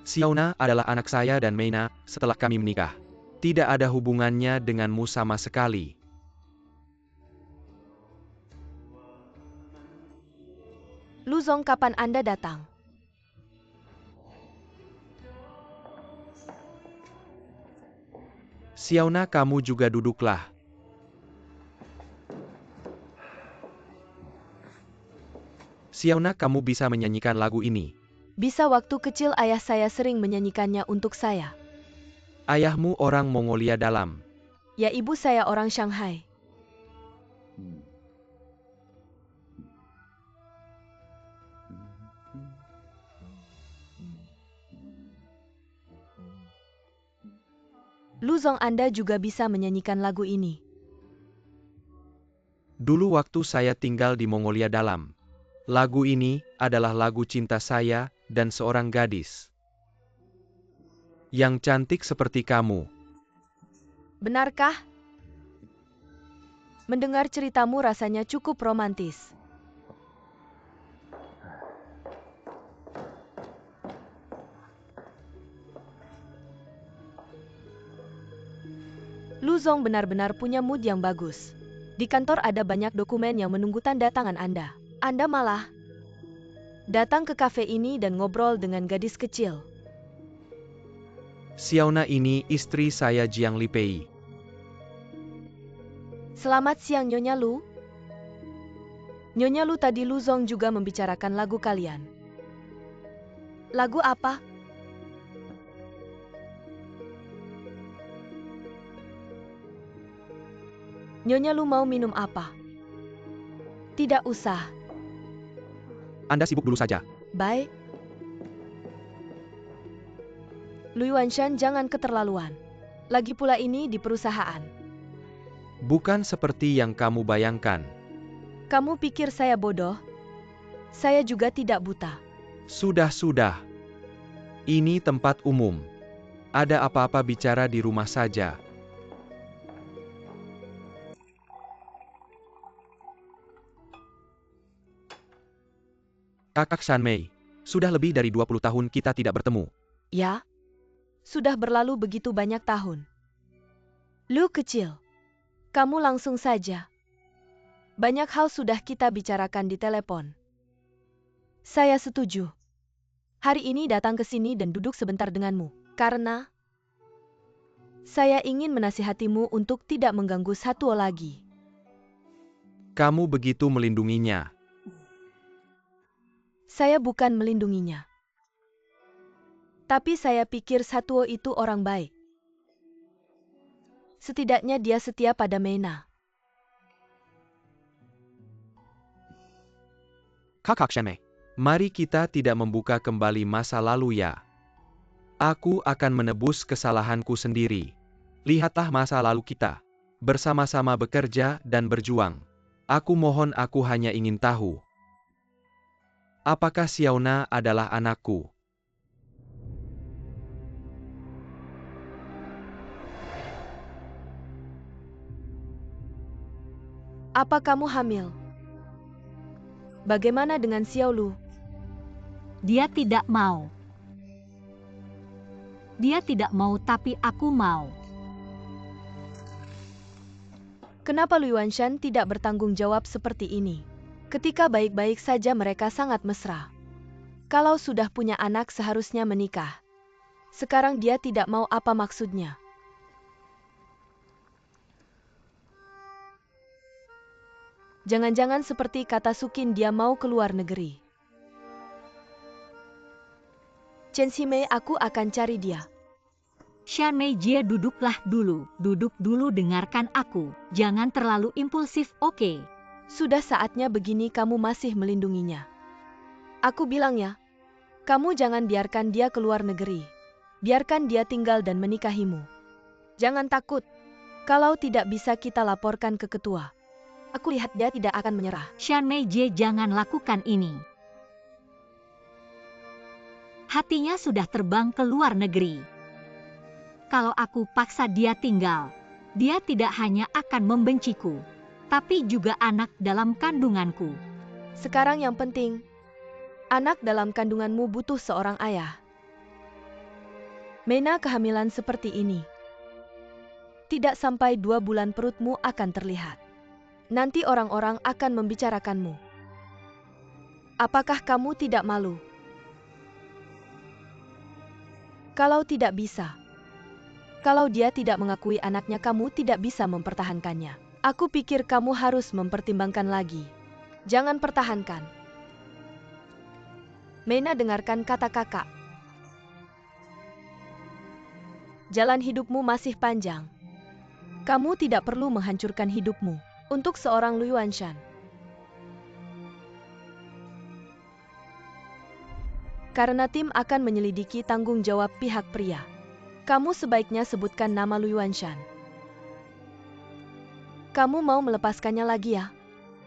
Xiaona adalah anak saya dan Meina setelah kami menikah. Tidak ada hubungannya denganmu sama sekali. Luzong, kapan Anda datang? Xiaona, kamu juga duduklah. Xiaona, kamu bisa menyanyikan lagu ini. Bisa, waktu kecil ayah saya sering menyanyikannya untuk saya. Ayahmu orang Mongolia Dalam. Ya, ibu saya orang Shanghai. Luzong, Anda juga bisa menyanyikan lagu ini. Dulu waktu saya tinggal di Mongolia Dalam. Lagu ini adalah lagu cinta saya dan seorang gadis yang cantik seperti kamu. Benarkah? Mendengar ceritamu rasanya cukup romantis. Luzong benar-benar punya mood yang bagus. Di kantor ada banyak dokumen yang menunggu tanda tangan Anda. Anda malah datang ke kafe ini dan ngobrol dengan gadis kecil. Xiaona ini istri saya, Jiang Lipei. Selamat siang, Nyonya Lu. Nyonya Lu, tadi Luzong juga membicarakan lagu kalian. Lagu apa? Nyonya Lu mau minum apa? Tidak usah. Anda sibuk dulu saja. Bye. Lu Yuanshan, jangan keterlaluan. Lagi pula ini di perusahaan. Bukan seperti yang kamu bayangkan. Kamu pikir saya bodoh? Saya juga tidak buta. Sudah. Ini tempat umum. Ada apa-apa bicara di rumah saja. Kakak Shanmei, sudah lebih dari 20 tahun kita tidak bertemu. Ya? Sudah berlalu begitu banyak tahun. Lu kecil. Kamu langsung saja. Banyak hal sudah kita bicarakan di telepon. Saya setuju. Hari ini datang ke sini dan duduk sebentar denganmu. Karena saya ingin menasihatimu untuk tidak mengganggu Satuo lagi. Kamu begitu melindunginya. Saya bukan melindunginya. Tapi saya pikir Satuo itu orang baik. Setidaknya dia setia pada Meina. Kakak Shanmei, mari kita tidak membuka kembali masa lalu ya. Aku akan menebus kesalahanku sendiri. Lihatlah masa lalu kita. Bersama-sama bekerja dan berjuang. Aku mohon, aku hanya ingin tahu. Apakah Xiaona adalah anakku? Apa kamu hamil? Bagaimana dengan Xiao Lu? Dia tidak mau. Dia tidak mau, tapi aku mau. Kenapa Lu Yuanshan tidak bertanggung jawab seperti ini? Ketika baik-baik saja mereka sangat mesra. Kalau sudah punya anak seharusnya menikah. Sekarang dia tidak mau, apa maksudnya? Jangan-jangan seperti kata Sukin, dia mau keluar negeri. Chen Ximei, aku akan cari dia. Shanmei Jie, duduklah dulu. Duduk dulu, dengarkan aku. Jangan terlalu impulsif, oke? Sudah saatnya begini, kamu masih melindunginya. Aku bilang ya, kamu jangan biarkan dia keluar negeri. Biarkan dia tinggal dan menikahimu. Jangan takut. Kalau tidak bisa kita laporkan ke ketua. Aku lihat dia tidak akan menyerah. Shanmei Jie, jangan lakukan ini. Hatinya sudah terbang ke luar negeri. Kalau aku paksa dia tinggal, dia tidak hanya akan membenciku, tapi juga anak dalam kandunganku. Sekarang yang penting, anak dalam kandunganmu butuh seorang ayah. Mena, kehamilan seperti ini. Tidak sampai 2 bulan perutmu akan terlihat. Nanti orang-orang akan membicarakanmu. Apakah kamu tidak malu? Kalau tidak bisa. Kalau dia tidak mengakui anaknya, kamu tidak bisa mempertahankannya. Aku pikir kamu harus mempertimbangkan lagi. Jangan pertahankan. Mena, dengarkan kata kakak. Jalan hidupmu masih panjang. Kamu tidak perlu menghancurkan hidupmu untuk seorang Lu Yuanshan. Karena tim akan menyelidiki tanggung jawab pihak pria. Kamu sebaiknya sebutkan nama Lu Yuanshan. Kamu mau melepaskannya lagi ya?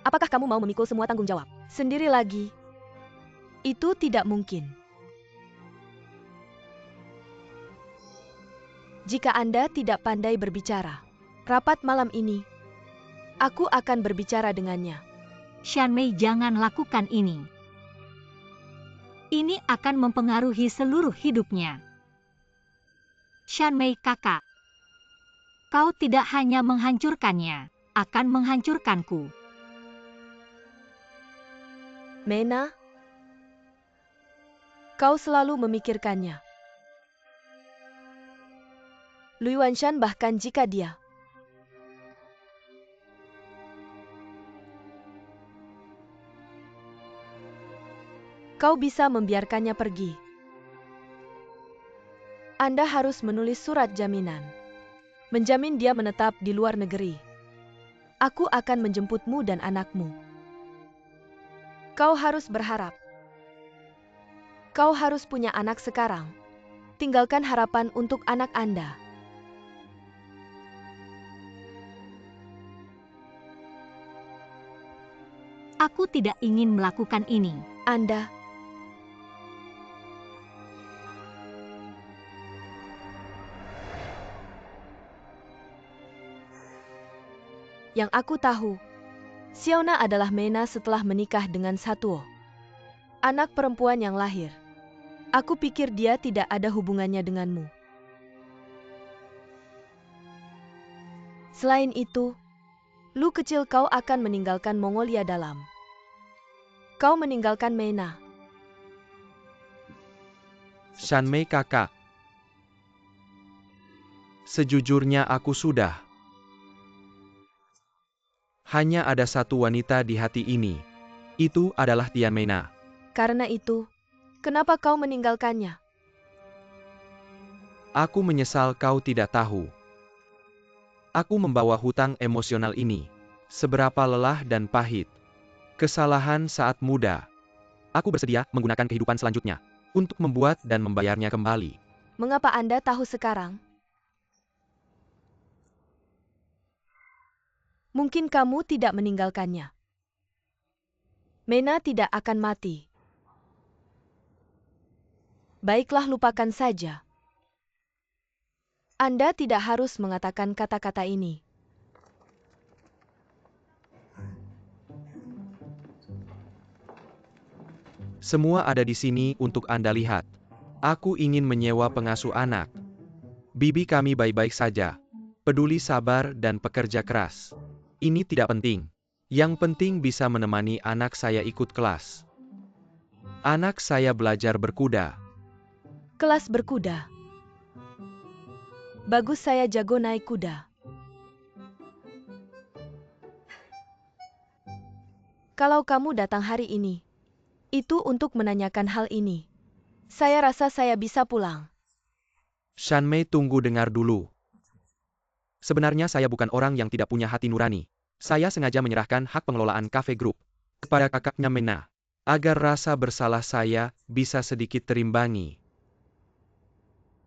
Apakah kamu mau memikul semua tanggung jawab sendiri lagi? Itu tidak mungkin. Jika Anda tidak pandai berbicara, rapat malam ini, aku akan berbicara dengannya. Shanmei, jangan lakukan ini. Ini akan mempengaruhi seluruh hidupnya. Shanmei kakak, kau tidak hanya menghancurkannya, akan menghancurkanku. Mena, kau selalu memikirkannya. Lu Yuanshan, bahkan jika dia kau bisa membiarkannya pergi. Anda harus menulis surat jaminan. Menjamin dia menetap di luar negeri. Aku akan menjemputmu dan anakmu. Kau harus berharap. Kau harus punya anak sekarang. Tinggalkan harapan untuk anak Anda. Aku tidak ingin melakukan ini. Anda. Yang aku tahu, Xiaona adalah Mena setelah menikah dengan Satuo. Anak perempuan yang lahir. Aku pikir dia tidak ada hubungannya denganmu. Selain itu, Lu kecil, kau akan meninggalkan Mongolia dalam. Kau meninggalkan Mena. Shanmei kakak. Sejujurnya aku sudah. Hanya ada satu wanita di hati ini. Itu adalah Tian Mena. Karena itu, kenapa kau meninggalkannya? Aku menyesal kau tidak tahu. Aku membawa hutang emosional ini. Seberapa lelah dan pahit. Kesalahan saat muda. Aku bersedia menggunakan kehidupan selanjutnya untuk membuat dan membayarnya kembali. Mengapa Anda tahu sekarang? Mungkin kamu tidak meninggalkannya. Mena tidak akan mati. Baiklah, lupakan saja. Anda tidak harus mengatakan kata-kata ini. Semua ada di sini untuk Anda lihat. Aku ingin menyewa pengasuh anak. Bibi kami baik-baik saja. Peduli, sabar, dan pekerja keras. Ini tidak penting. Yang penting bisa menemani anak saya ikut kelas. Anak saya belajar berkuda. Kelas berkuda. Bagus, saya jago naik kuda. Kalau kamu datang hari ini, itu untuk menanyakan hal ini. Saya rasa saya bisa pulang. Shanmei, tunggu, dengar dulu. Sebenarnya saya bukan orang yang tidak punya hati nurani. Saya sengaja menyerahkan hak pengelolaan Cafe Group kepada kakaknya Mena, agar rasa bersalah saya bisa sedikit terimbangi.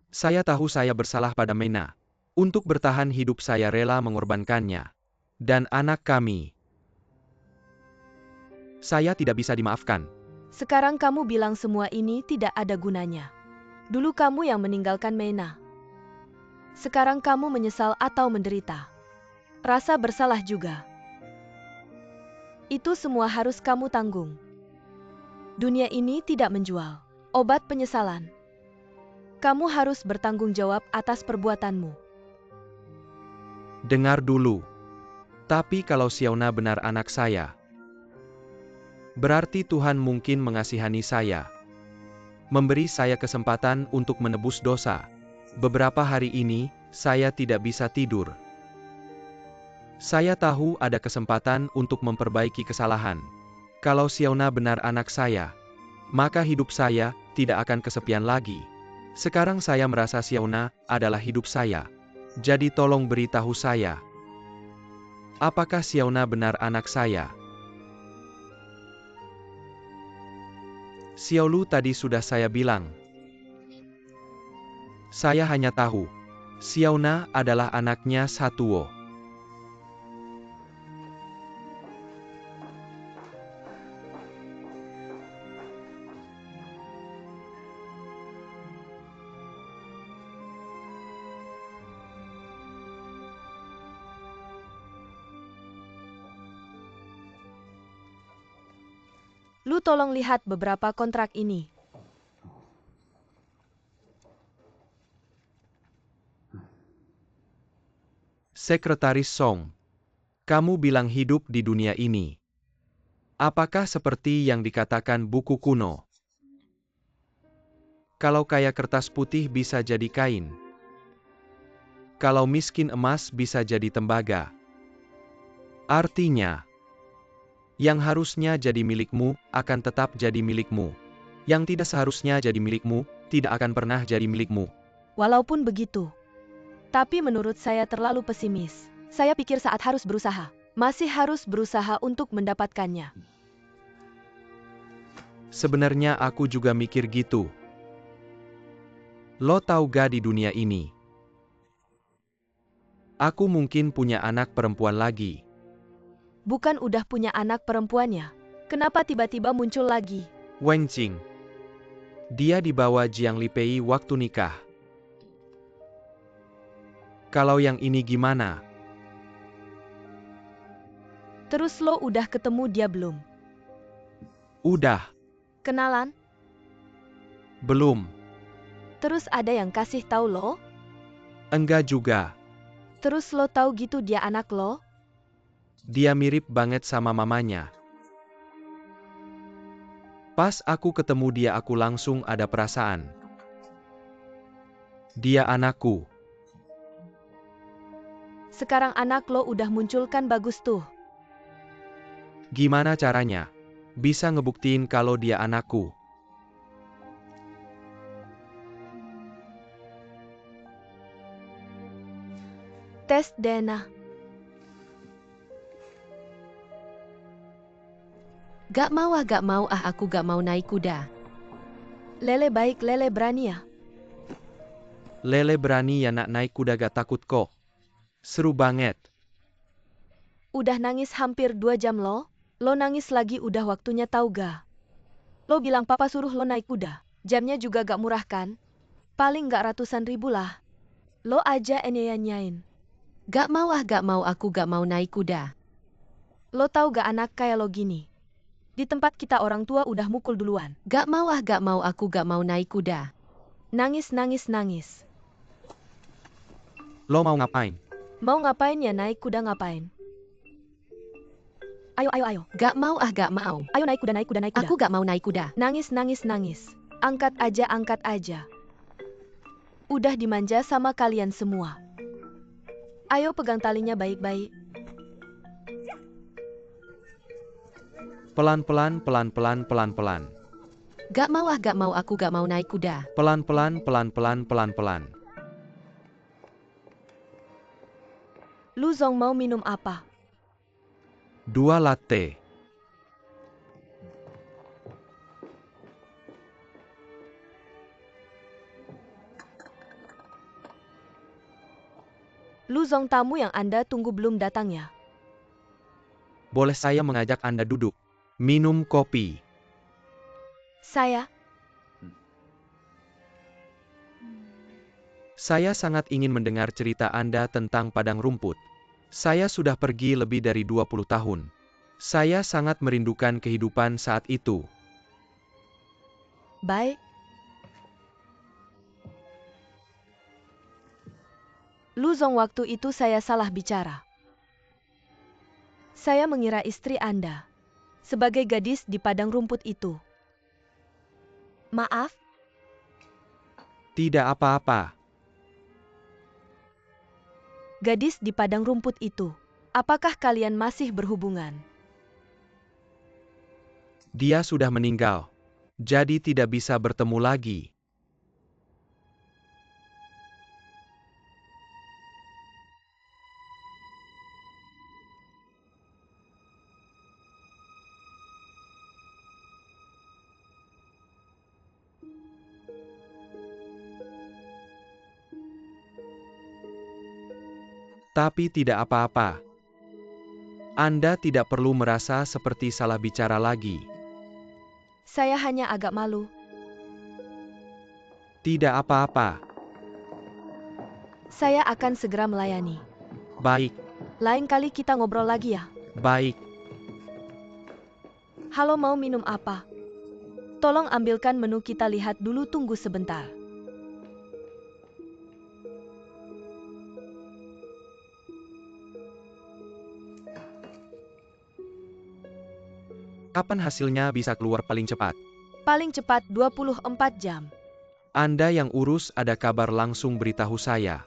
Saya tahu saya bersalah pada Mena. Untuk bertahan hidup saya rela mengorbankannya. Dan anak kami. Saya tidak bisa dimaafkan. Sekarang kamu bilang semua ini tidak ada gunanya. Dulu kamu yang meninggalkan Mena. Sekarang kamu menyesal atau menderita. Rasa bersalah juga. Itu semua harus kamu tanggung. Dunia ini tidak menjual obat penyesalan. Kamu harus bertanggung jawab atas perbuatanmu. Dengar dulu. Tapi kalau Xiaona benar anak saya, berarti Tuhan mungkin mengasihani saya. Memberi saya kesempatan untuk menebus dosa. Beberapa hari ini, saya tidak bisa tidur. Saya tahu ada kesempatan untuk memperbaiki kesalahan. Kalau Xiaona benar anak saya, maka hidup saya tidak akan kesepian lagi. Sekarang saya merasa Xiaona adalah hidup saya. Jadi tolong beritahu saya. Apakah Xiaona benar anak saya? Xiaolu tadi sudah saya bilang. Saya hanya tahu, Xiaona adalah anaknya Satuo. Lu tolong lihat beberapa kontrak ini. Sekretaris Song, kamu bilang hidup di dunia ini. Apakah seperti yang dikatakan buku kuno? Kalau kaya kertas putih bisa jadi kain. Kalau miskin emas bisa jadi tembaga. Artinya, yang harusnya jadi milikmu, akan tetap jadi milikmu. Yang tidak seharusnya jadi milikmu, tidak akan pernah jadi milikmu. Walaupun begitu. Tapi menurut saya terlalu pesimis. Saya pikir saat harus berusaha. Masih harus berusaha untuk mendapatkannya. Sebenarnya aku juga mikir gitu. Lo tahu gak di dunia ini? Aku mungkin punya anak perempuan lagi. Bukan udah punya anak perempuannya? Kenapa tiba-tiba muncul lagi? Wen Qing. Dia dibawa Jiang Lipei waktu nikah. Kalau yang ini gimana? Terus lo udah ketemu dia belum? Udah. Kenalan? Belum. Terus ada yang kasih tahu lo? Enggak juga. Terus lo tahu gitu dia anak lo? Dia mirip banget sama mamanya. Pas aku ketemu dia aku langsung ada perasaan. Dia anakku. Sekarang anak lo udah muncul kan bagus tuh. Gimana caranya? Bisa ngebuktiin kalau dia anakku. Tes DNA. Gak mau aku gak mau naik kuda. Lele baik, Lele berani ya? Lele berani ya nak naik kuda gak takut kok. Seru banget. Udah nangis hampir 2 jam lo? Lo nangis lagi udah waktunya tahu gak? Lo bilang papa suruh lo naik kuda. Jamnya juga gak murah kan? Paling gak ratusan ribu lah. Lo aja nyanyain. Gak mau aku gak mau naik kuda. Lo tahu gak anak kayak lo gini? Di tempat kita orang tua udah mukul duluan. Gak mau aku gak mau naik kuda. Nangis. Lo mau ngapain? Mau ngapain ya naik kuda ngapain? Ayo. Gak mau. Ayo naik kuda. Aku gak mau naik kuda. Nangis. Angkat aja. Udah dimanja sama kalian semua. Ayo pegang talinya baik-baik. Pelan-pelan. Gak mau aku gak mau naik kuda. Pelan-pelan. Lu Zong mau minum apa? 2 latte. Lu Zong tamu yang Anda tunggu belum datang ya? Boleh saya mengajak Anda duduk? Minum kopi. Saya sangat ingin mendengar cerita Anda tentang padang rumput. Saya sudah pergi lebih dari 20 tahun. Saya sangat merindukan kehidupan saat itu. baik. Lu Zong, waktu itu saya salah bicara. Saya mengira istri Anda sebagai gadis di padang rumput itu. Maaf, Tidak apa-apa. gadis di padang rumput itu. Apakah kalian masih berhubungan? Dia sudah meninggal. Jadi tidak bisa bertemu lagi. Tapi tidak apa-apa. Anda tidak perlu merasa seperti salah bicara lagi. Saya hanya agak malu. Tidak apa-apa. Saya akan segera melayani. Baik, Lain kali kita ngobrol lagi ya. baik. Halo, mau minum apa? Tolong ambilkan menu, kita lihat dulu, tunggu sebentar. Kapan hasilnya bisa keluar paling cepat? Paling cepat 24 jam. Anda yang urus, ada kabar langsung beritahu saya.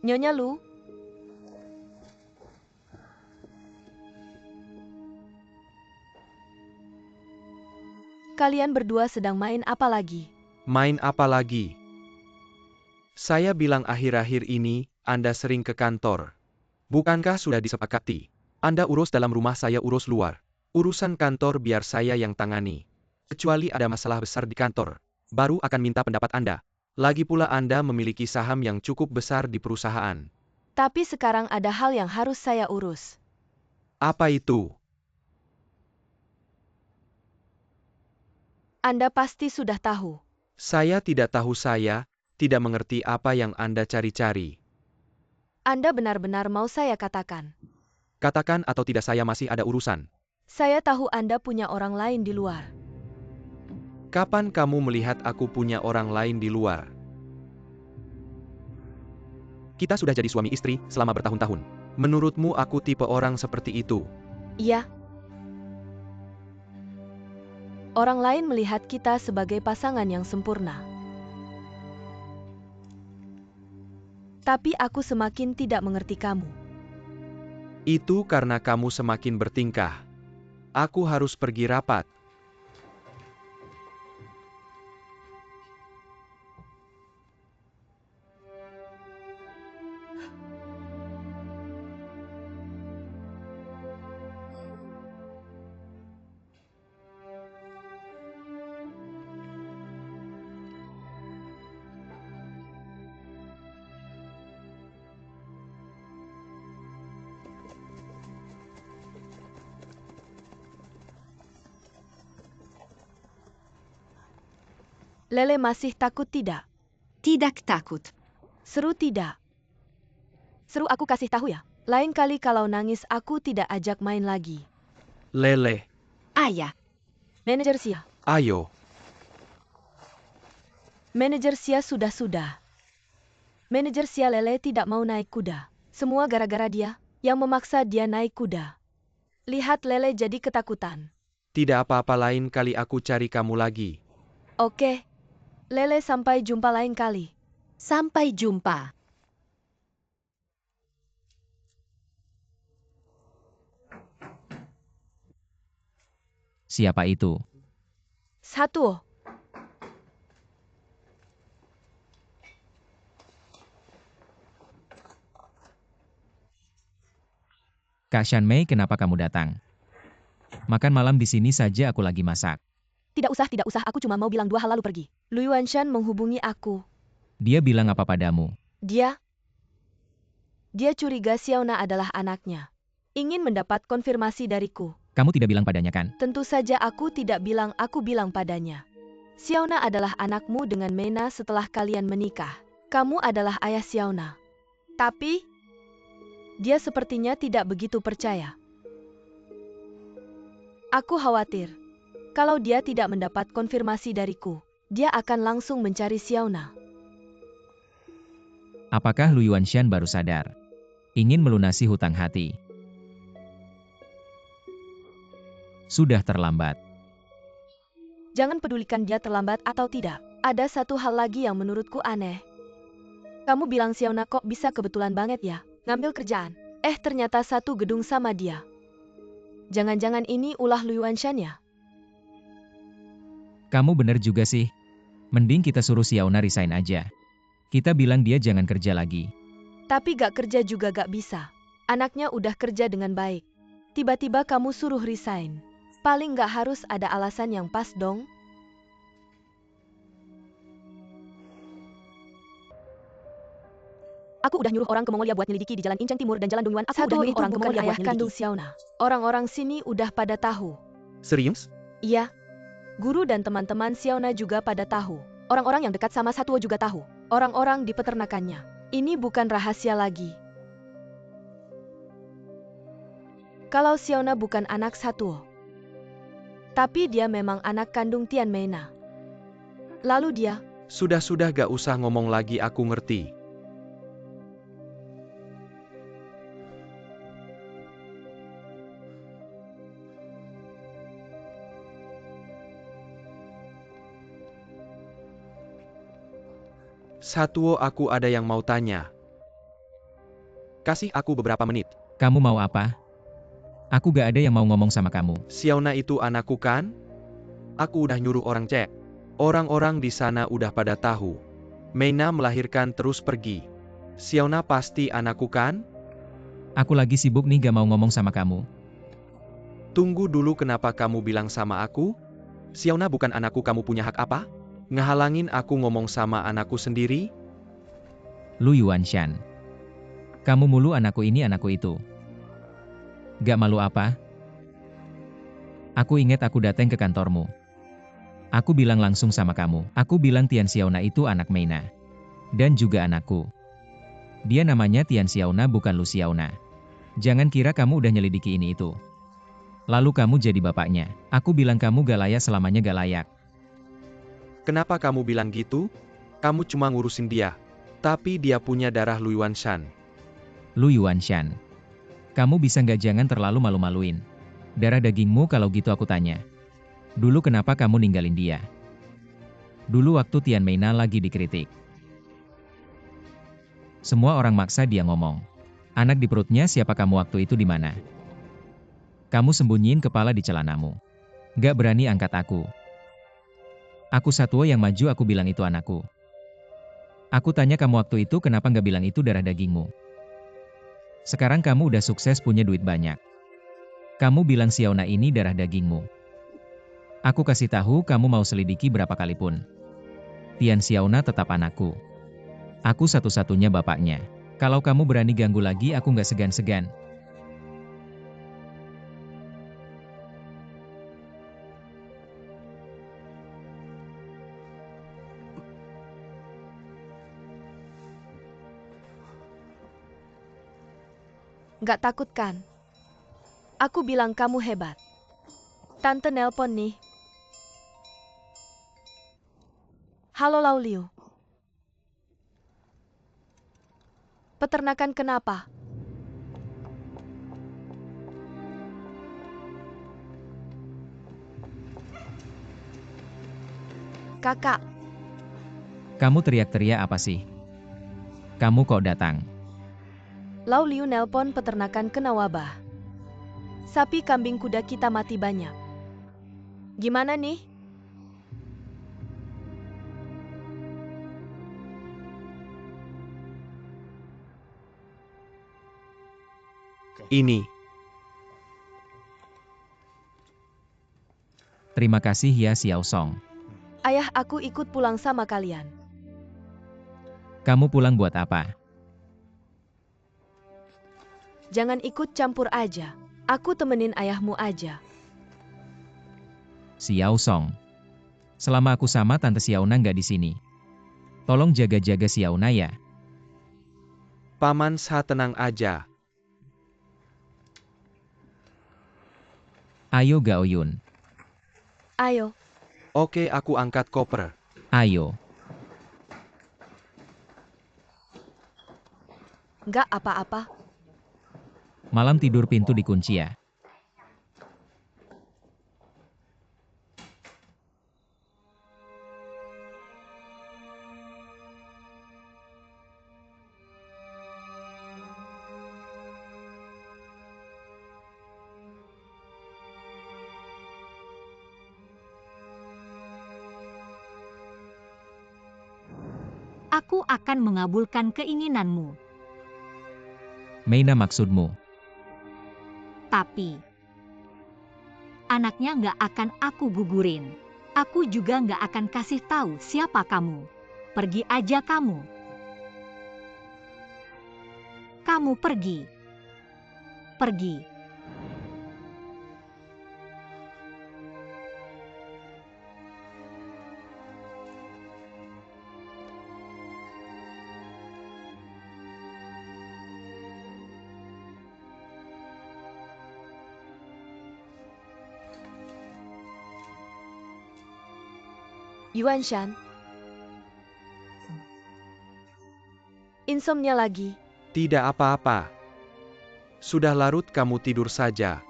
Nyonya Lu, kalian berdua sedang main apa lagi? Main apa lagi? Saya bilang akhir-akhir ini, Anda sering ke kantor. Bukankah sudah disepakati? Anda urus dalam rumah, saya urus luar. Urusan kantor biar saya yang tangani. Kecuali ada masalah besar di kantor, baru akan minta pendapat Anda. Lagi pula Anda memiliki saham yang cukup besar di perusahaan. Tapi sekarang ada hal yang harus saya urus. Apa itu? Anda pasti sudah tahu. Saya tidak tahu, saya tidak mengerti apa yang Anda cari-cari. Anda benar-benar mau saya katakan. Katakan atau tidak, saya masih ada urusan. Saya tahu Anda punya orang lain di luar. Kapan kamu melihat aku punya orang lain di luar? Kita sudah jadi suami istri selama bertahun-tahun. Menurutmu aku tipe orang seperti itu? Iya. Orang lain melihat kita sebagai pasangan yang sempurna. Tapi aku semakin tidak mengerti kamu. Itu karena kamu semakin bertingkah. Aku harus pergi rapat. Lele masih takut tidak? Tidak takut. Seru tidak? Seru, aku kasih tahu ya. Lain kali kalau nangis aku tidak ajak main lagi. Lele, Ayah, Manajer Sia. ayo. Manajer Sia sudah. Manajer Sia, Lele tidak mau naik kuda. Semua gara-gara dia, yang memaksa dia naik kuda. Lihat Lele jadi ketakutan. Tidak apa-apa, lain kali aku cari kamu lagi. Oke. Lele, sampai jumpa lain kali. sampai jumpa. Siapa itu? Satu. Kak Shanmei, kenapa kamu datang? Makan malam di sini saja, aku lagi masak. Tidak usah, aku cuma mau bilang 2 hal lalu pergi. Lu Yuanshan menghubungi aku. Dia bilang apa padamu? Dia curiga Xiaona adalah anaknya. Ingin mendapat konfirmasi dariku. Kamu tidak bilang padanya kan? Tentu saja aku tidak bilang, aku bilang padanya. Xiaona adalah anakmu dengan Mena setelah kalian menikah. Kamu adalah ayah Xiaona. Tapi, dia sepertinya tidak begitu percaya. Aku khawatir. Kalau dia tidak mendapat konfirmasi dariku, dia akan langsung mencari Xiaona. Apakah Lu Yuanshan baru sadar? Ingin melunasi hutang hati. Sudah terlambat. Jangan pedulikan dia terlambat atau tidak. Ada satu hal lagi yang menurutku aneh. Kamu bilang Xiaona kok bisa kebetulan banget ya, ngambil kerjaan. Ternyata satu gedung sama dia. Jangan-jangan ini ulah Lu Yuanshan ya? Kamu bener juga sih. Mending kita suruh Xiaona resign aja. Kita bilang dia jangan kerja lagi. Tapi gak kerja juga gak bisa. Anaknya udah kerja dengan baik. Tiba-tiba kamu suruh resign. Paling gak harus ada alasan yang pas dong. Aku udah nyuruh orang ke Mongolia buat nyelidiki di Jalan Incheng Timur dan Jalan Dongyuan. Aku udah nyuruh orang ke Mongolia buat kandung Xiaona. Orang-orang sini udah pada tahu. Serius? Iya. Guru dan teman-teman Xiaona juga pada tahu. Orang-orang yang dekat sama Satuo juga tahu. Orang-orang di peternakannya. Ini bukan rahasia lagi. Kalau Xiaona bukan anak Satuo, tapi dia memang anak kandung Tian Meina. Lalu dia, Sudah gak usah ngomong lagi, aku ngerti. Satuo, aku ada yang mau tanya. Kasih aku beberapa menit. Kamu mau apa? Aku gak ada yang mau ngomong sama kamu. Xiaona itu anakku kan? Aku udah nyuruh orang cek. Orang-orang di sana udah pada tahu. Meina melahirkan terus pergi. Xiaona pasti anakku kan? Aku lagi sibuk nih, gak mau ngomong sama kamu. Tunggu dulu, kenapa kamu bilang sama aku? Xiaona bukan anakku, kamu punya hak apa? Ngehalangin aku ngomong sama anakku sendiri? Lu Yuanshan. Kamu mulu anakku ini anakku itu. Gak malu apa? Aku ingat aku datang ke kantormu. Aku bilang langsung sama kamu. Aku bilang Tian Xiaona itu anak Meina. Dan juga anakku. Dia namanya Tian Xiaona, bukan Lu Xiaona. Jangan kira kamu udah nyelidiki ini itu. Lalu kamu jadi bapaknya. Aku bilang kamu gak layak, selamanya gak layak. Kenapa kamu bilang gitu? Kamu cuma ngurusin dia. Tapi dia punya darah Lu Yuanshan. Lu Yuanshan. Kamu bisa nggak jangan terlalu malu-maluin? Darah dagingmu kalau gitu, aku tanya. Dulu kenapa kamu ninggalin dia? Dulu waktu Tian Meina lagi dikritik. Semua orang maksa dia ngomong. Anak di perutnya siapa kamu waktu itu di mana? Kamu sembunyiin kepala di celanamu. Nggak berani angkat aku. Aku Satuo yang maju, aku bilang itu anakku. Aku tanya kamu waktu itu kenapa nggak bilang itu darah dagingmu? Sekarang kamu udah sukses, punya duit banyak. Kamu bilang Xiaona ini darah dagingmu. Aku kasih tahu kamu mau selidiki berapa kali pun. Tian Xiaona tetap anakku. Aku satu-satunya bapaknya. Kalau kamu berani ganggu lagi, aku nggak segan-segan. Gak takut kan? Aku bilang kamu hebat. Tante nelpon nih. Halo Lau Liu. Peternakan kenapa? Kakak, Kamu teriak-teriak apa sih? Kamu kok datang? Lau Liu nelpon peternakan kena wabah. Sapi kambing kuda kita mati banyak. Gimana nih? Ini. Terima kasih ya Xiao Song. Ayah aku ikut pulang sama kalian. Kamu pulang buat apa? Jangan ikut campur aja. Aku temenin ayahmu aja. Xiao Song. Selama aku sama Tante Xiaona nggak di sini. Tolong jaga-jaga Xiaona ya. Paman Sa, tenang aja. Ayo Gao Yun. Ayo, Oke, aku angkat koper. Ayo. nggak apa-apa. Malam tidur pintu dikunci ya. Aku akan mengabulkan keinginanmu. Meina maksudmu? Tapi, anaknya nggak akan aku gugurin. Aku juga nggak akan kasih tahu siapa kamu. Pergi aja kamu. Kamu pergi. Pergi. Yuan Shan. Insomnia lagi. Tidak apa-apa. Sudah larut, kamu tidur saja.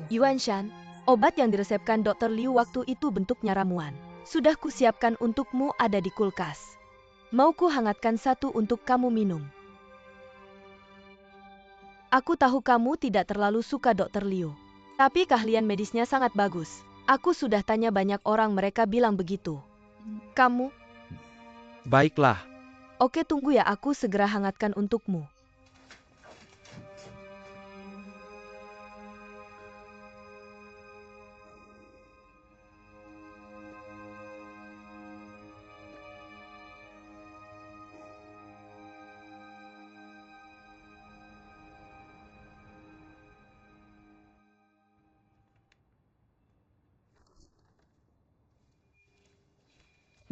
Yuan Shan, obat yang diresepkan Dr. Liu waktu itu bentuknya ramuan. Sudah kusiapkan untukmu ada di kulkas. Mau ku hangatkan satu untuk kamu minum. Aku tahu kamu tidak terlalu suka Dr. Liu. Tapi keahlian medisnya sangat bagus. Aku sudah tanya banyak orang, mereka bilang begitu. Kamu? Baiklah. Oke, tunggu ya, aku segera hangatkan untukmu.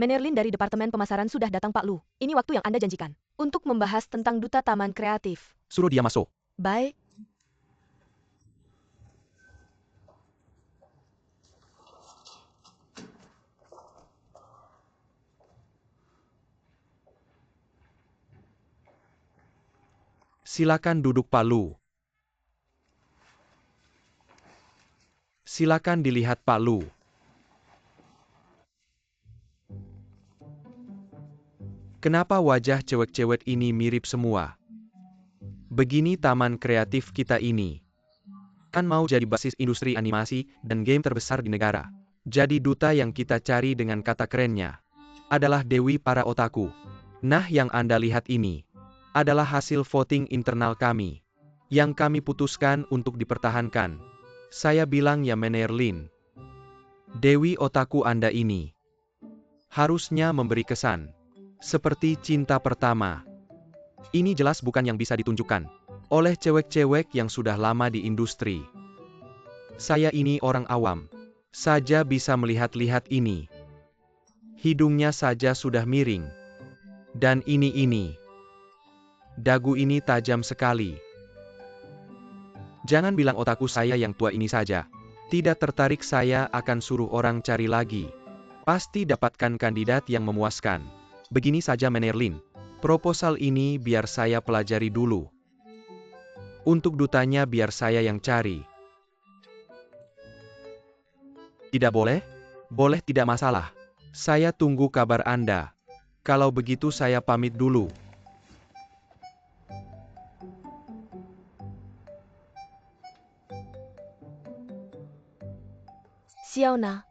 Menerlin dari Departemen Pemasaran sudah datang, Pak Lu. Ini waktu yang Anda janjikan. Untuk membahas tentang Duta Taman Kreatif. Suruh dia masuk. Baik. Silakan duduk, Pak Lu. Silakan dilihat, Pak Lu. Kenapa wajah cewek-cewek ini mirip semua? Begini taman kreatif kita ini. Kan mau jadi basis industri animasi dan game terbesar di negara. Jadi duta yang kita cari dengan kata kerennya adalah Dewi para otaku. Nah, yang Anda lihat ini adalah hasil voting internal kami. Yang kami putuskan untuk dipertahankan. Saya bilang ya Menerlin. Dewi otaku Anda ini harusnya memberi kesan seperti cinta pertama. Ini jelas bukan yang bisa ditunjukkan oleh cewek-cewek yang sudah lama di industri. Saya ini orang awam saja bisa melihat-lihat ini. Hidungnya saja sudah miring. Dan ini. Dagu ini tajam sekali. Jangan bilang otaku saya yang tua ini saja. Tidak tertarik, saya akan suruh orang cari lagi. Pasti dapatkan kandidat yang memuaskan. Begini saja Menerlin. Proposal ini biar saya pelajari dulu. Untuk dutanya biar saya yang cari. Tidak boleh? Boleh, tidak masalah. Saya tunggu kabar Anda. Kalau begitu saya pamit dulu. Xiaona.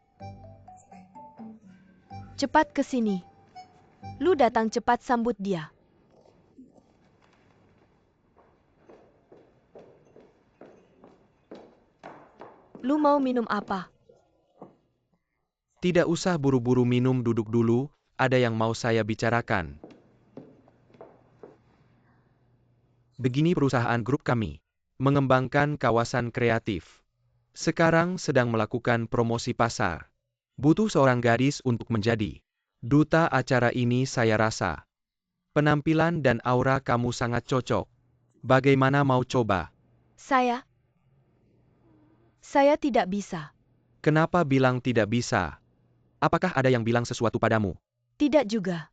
Cepat ke sini. Lu datang cepat sambut dia. Lu mau minum apa? Tidak usah buru-buru minum, duduk dulu, ada yang mau saya bicarakan. Begini perusahaan grup kami, mengembangkan kawasan kreatif. Sekarang sedang melakukan promosi pasar. Butuh seorang gadis untuk menjadi duta acara ini, saya rasa. Penampilan dan aura kamu sangat cocok. Bagaimana mau coba? Saya tidak bisa. Kenapa bilang tidak bisa? Apakah ada yang bilang sesuatu padamu? Tidak juga.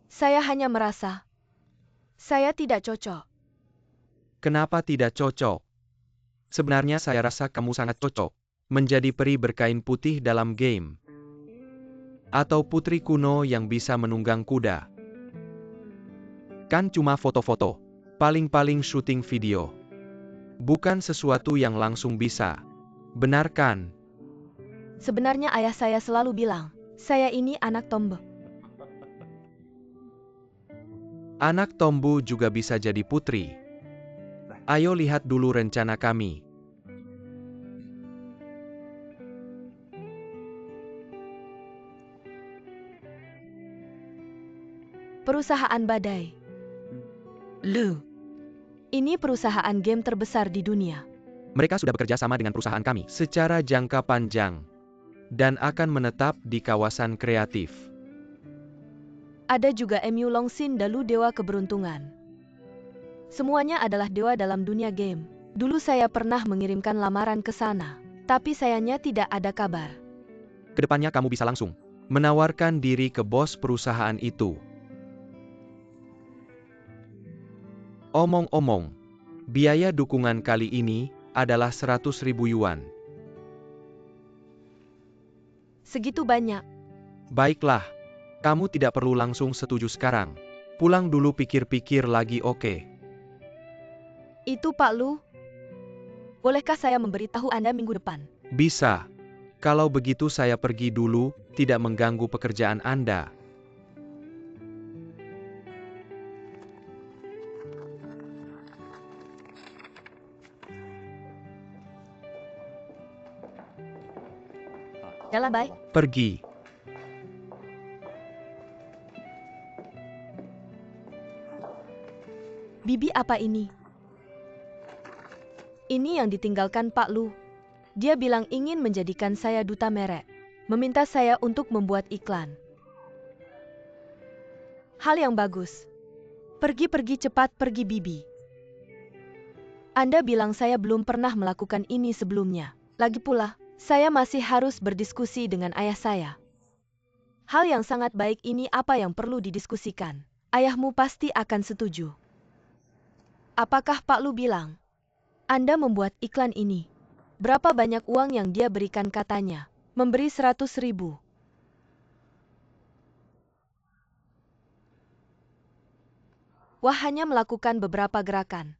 Saya hanya merasa saya tidak cocok. Kenapa tidak cocok? Sebenarnya saya rasa kamu sangat cocok menjadi peri berkain putih dalam game. Atau putri kuno yang bisa menunggang kuda. Kan cuma foto-foto. Paling-paling syuting video. Bukan sesuatu yang langsung bisa. Benar kan? Sebenarnya ayah saya selalu bilang, saya ini anak tombo. Anak tombu juga bisa jadi putri. Ayo lihat dulu rencana kami. Perusahaan badai. Lu. Ini perusahaan game terbesar di dunia. Mereka sudah bekerja sama dengan perusahaan kami secara jangka panjang. Dan akan menetap di kawasan kreatif. Ada juga MU Longsin Dalu Dewa Keberuntungan. Semuanya adalah dewa dalam dunia game. Dulu saya pernah mengirimkan lamaran ke sana. Tapi sayangnya tidak ada kabar. Kedepannya kamu bisa langsung menawarkan diri ke bos perusahaan itu. Omong-omong, biaya dukungan kali ini adalah 100.000 yuan. Segitu banyak. Baiklah, kamu tidak perlu langsung setuju sekarang. Pulang dulu pikir-pikir lagi oke? Itu Pak Lu. Bolehkah saya memberitahu Anda minggu depan? Bisa. Kalau begitu saya pergi dulu, tidak mengganggu pekerjaan Anda. Jalan baik. Pergi. Bibi apa ini? Ini yang ditinggalkan Pak Lu. Dia bilang ingin menjadikan saya duta merek. Meminta saya untuk membuat iklan. Hal yang bagus. Pergi cepat pergi Bibi. Anda bilang saya belum pernah melakukan ini sebelumnya. Lagi pula, saya masih harus berdiskusi dengan ayah saya. Hal yang sangat baik ini apa yang perlu didiskusikan. Ayahmu pasti akan setuju. Apakah Pak Lu bilang? Anda membuat iklan ini. Berapa banyak uang yang dia berikan katanya? Memberi 100.000. Wah hanya melakukan beberapa gerakan.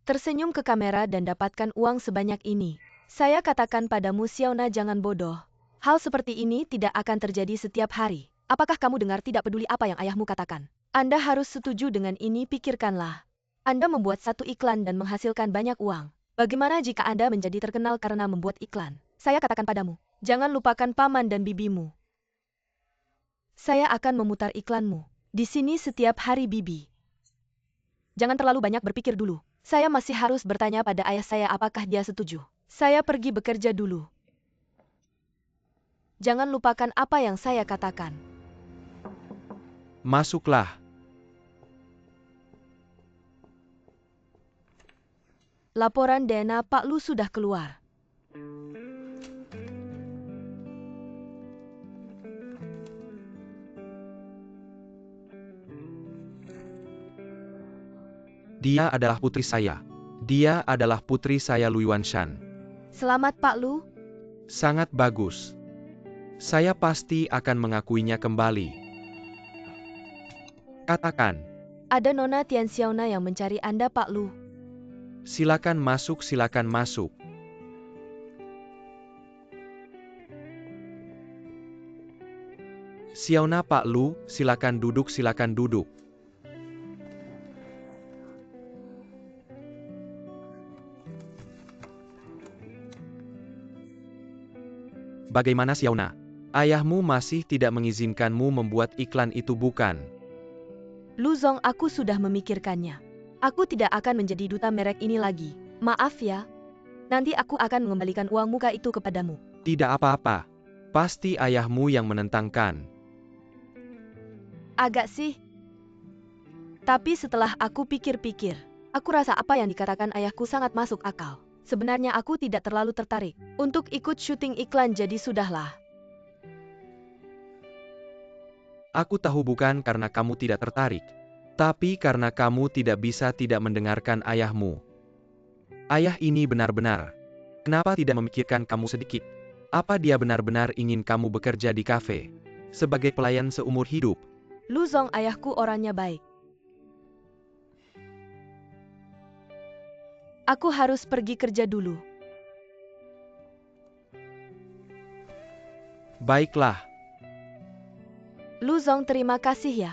Tersenyum ke kamera dan dapatkan uang sebanyak ini. Saya katakan padamu Xiaona jangan bodoh. Hal seperti ini tidak akan terjadi setiap hari. Apakah kamu dengar tidak peduli apa yang ayahmu katakan? Anda harus setuju dengan ini pikirkanlah. Anda membuat satu iklan dan menghasilkan banyak uang. Bagaimana jika Anda menjadi terkenal karena membuat iklan? Saya katakan padamu, jangan lupakan paman dan bibimu. Saya akan memutar iklanmu. Di sini setiap hari Bibi. Jangan terlalu banyak berpikir dulu. Saya masih harus bertanya pada ayah saya apakah dia setuju. Saya pergi bekerja dulu. Jangan lupakan apa yang saya katakan. Masuklah. Laporan dana Pak Lu sudah keluar. Dia adalah putri saya. Dia adalah putri saya Lu Yuanshan. Selamat Pak Lu. Sangat bagus. Saya pasti akan mengakuinya kembali. Katakan. Ada Nona Tian Xiaona yang mencari Anda Pak Lu. Silakan masuk, silakan masuk. Xiaona Pak Lu, silakan duduk, silakan duduk. Bagaimana Xiaona? Ayahmu masih tidak mengizinkanmu membuat iklan itu bukan? Lu Zong, aku sudah memikirkannya. Aku tidak akan menjadi duta merek ini lagi. Maaf ya. Nanti aku akan mengembalikan uang muka itu kepadamu. Tidak apa-apa. Pasti ayahmu yang menentangkan. Agak sih. Tapi setelah aku pikir-pikir, aku rasa apa yang dikatakan ayahku sangat masuk akal. Sebenarnya aku tidak terlalu tertarik untuk ikut syuting iklan, jadi sudahlah. Aku tahu bukan karena kamu tidak tertarik, tapi karena kamu tidak bisa tidak mendengarkan ayahmu. Ayah ini benar-benar. Kenapa tidak memikirkan kamu sedikit? Apa dia benar-benar ingin kamu bekerja di kafe sebagai pelayan seumur hidup? Lu Zong, ayahku orangnya baik. Aku harus pergi kerja dulu. Baiklah. Lu Zong, terima kasih ya.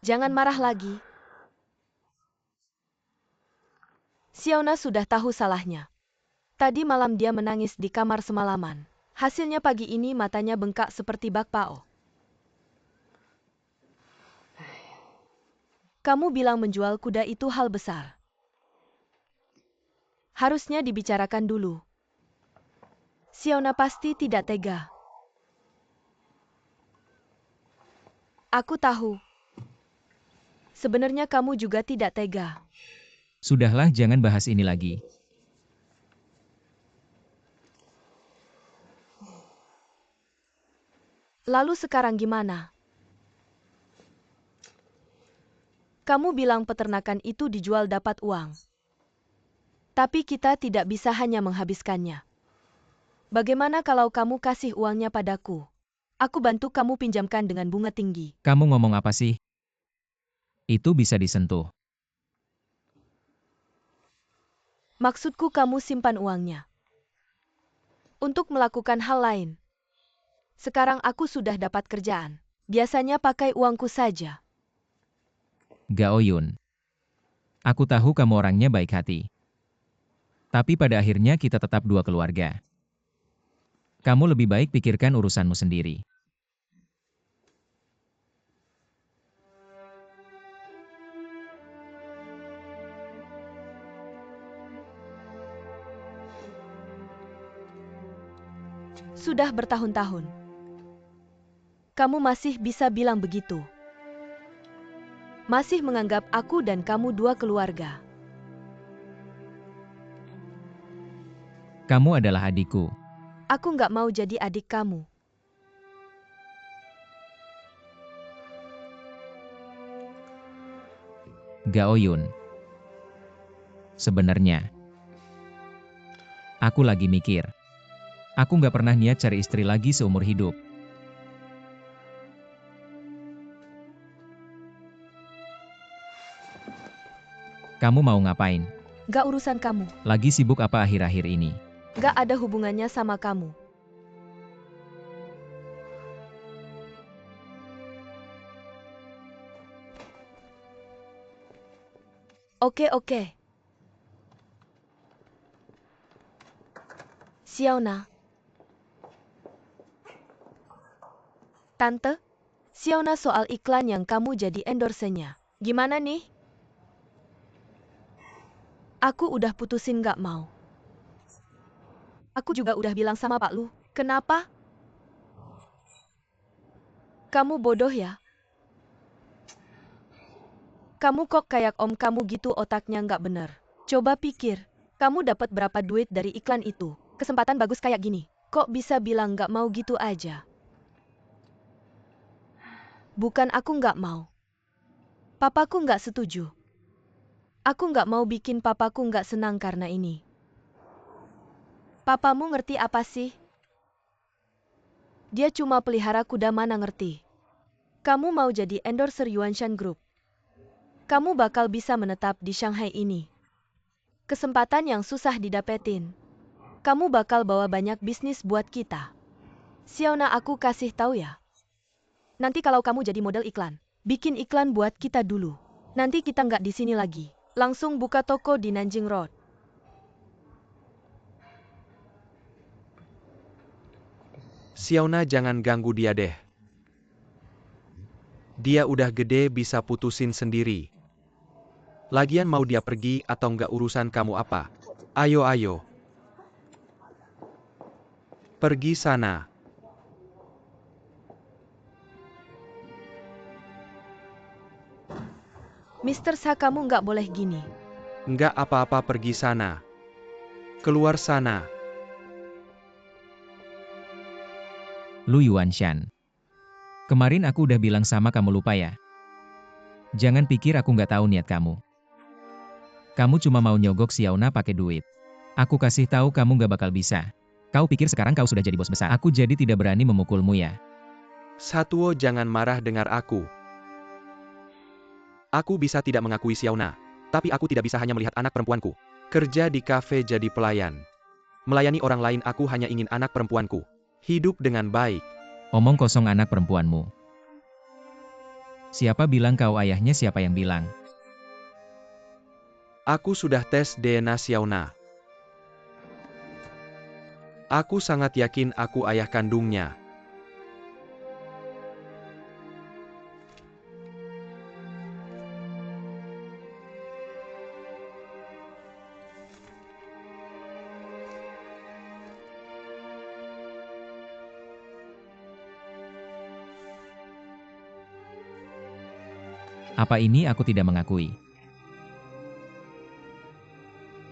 Jangan marah lagi. Xiaona sudah tahu salahnya. Tadi malam dia menangis di kamar semalaman. Hasilnya pagi ini matanya bengkak seperti bak pao. Kamu bilang menjual kuda itu hal besar. Harusnya dibicarakan dulu. Xiaona pasti tidak tega. Aku tahu. Sebenarnya kamu juga tidak tega. Sudahlah, jangan bahas ini lagi. Lalu sekarang gimana? Kamu bilang peternakan itu dijual dapat uang. Tapi kita tidak bisa hanya menghabiskannya. Bagaimana kalau kamu kasih uangnya padaku? Aku bantu kamu pinjamkan dengan bunga tinggi. Kamu ngomong apa sih? Itu bisa disentuh. Maksudku kamu simpan uangnya. Untuk melakukan hal lain. Sekarang aku sudah dapat kerjaan. Biasanya pakai uangku saja. Gao Yun. Aku tahu kamu orangnya baik hati. Tapi pada akhirnya kita tetap dua keluarga. Kamu lebih baik pikirkan urusanmu sendiri. Sudah bertahun-tahun. Kamu masih bisa bilang begitu. Masih menganggap aku dan kamu dua keluarga. Kamu adalah adikku. Aku nggak mau jadi adik kamu. Gao Yun. Sebenarnya, aku lagi mikir. Aku nggak pernah niat cari istri lagi seumur hidup. Kamu mau ngapain? Nggak urusan kamu. Lagi sibuk apa akhir-akhir ini? Nggak ada hubungannya sama kamu. Oke. Xiaona. Tante, Xiaona soal iklan yang kamu jadi endorse-nya. Gimana nih? Aku udah putusin nggak mau. Aku juga udah bilang sama Pak Lu. Kenapa? Kamu bodoh ya? Kamu kok kayak om kamu gitu, otaknya nggak bener. Coba pikir, kamu dapat berapa duit dari iklan itu? Kesempatan bagus kayak gini. Kok bisa bilang nggak mau gitu aja? Bukan aku nggak mau. Papaku nggak setuju. Aku nggak mau bikin papaku nggak senang karena ini. Papamu ngerti apa sih? Dia cuma pelihara kuda, mana ngerti. Kamu mau jadi endorser Yuanshan Group. Kamu bakal bisa menetap di Shanghai ini. Kesempatan yang susah didapetin. Kamu bakal bawa banyak bisnis buat kita. Xiaona, aku kasih tahu ya. Nanti kalau kamu jadi model iklan, bikin iklan buat kita dulu. Nanti kita nggak di sini lagi. Langsung buka toko di Nanjing Road. Xiaona, jangan ganggu dia deh. Dia udah gede bisa putusin sendiri. Lagian mau dia pergi atau nggak urusan kamu apa. Ayo. Pergi sana. Mr. Sa, kamu nggak boleh gini. Nggak apa-apa, pergi sana. Keluar sana. Lu Yuanshan. Kemarin aku udah bilang sama kamu, lupa ya? Jangan pikir aku nggak tahu niat kamu. Kamu cuma mau nyogok Xiaona pakai duit. Aku kasih tahu kamu nggak bakal bisa. Kau pikir sekarang kau sudah jadi bos besar? Aku jadi tidak berani memukulmu ya. Satuo, jangan marah dengar aku. Aku bisa tidak mengakui Xiaona, tapi aku tidak bisa hanya melihat anak perempuanku kerja di kafe jadi pelayan. Melayani orang lain, aku hanya ingin anak perempuanku hidup dengan baik. Omong kosong anak perempuanmu. Siapa bilang kau ayahnya? Siapa yang bilang? Aku sudah tes DNA Xiaona. Aku sangat yakin aku ayah kandungnya. Apa ini aku tidak mengakui?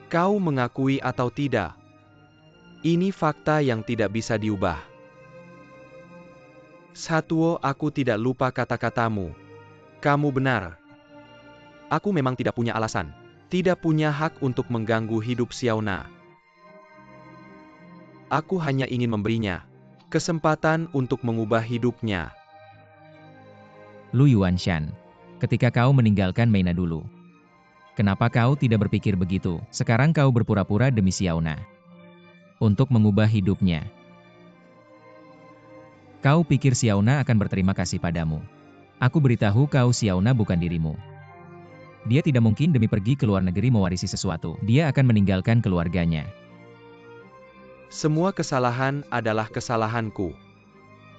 Kau mengakui atau tidak? Ini fakta yang tidak bisa diubah. Satuo, aku tidak lupa kata-katamu. Kamu benar. Aku memang tidak punya alasan, tidak punya hak untuk mengganggu hidup Xiaona. Aku hanya ingin memberinya kesempatan untuk mengubah hidupnya. Lu Yuanshan. Ketika kau meninggalkan Meina dulu. Kenapa kau tidak berpikir begitu? Sekarang kau berpura-pura demi Xiaona. Untuk mengubah hidupnya. Kau pikir Xiaona akan berterima kasih padamu? Aku beritahu kau, Xiaona bukan dirimu. Dia tidak mungkin demi pergi ke luar negeri mewarisi sesuatu. Dia akan meninggalkan keluarganya. Semua kesalahan adalah kesalahanku.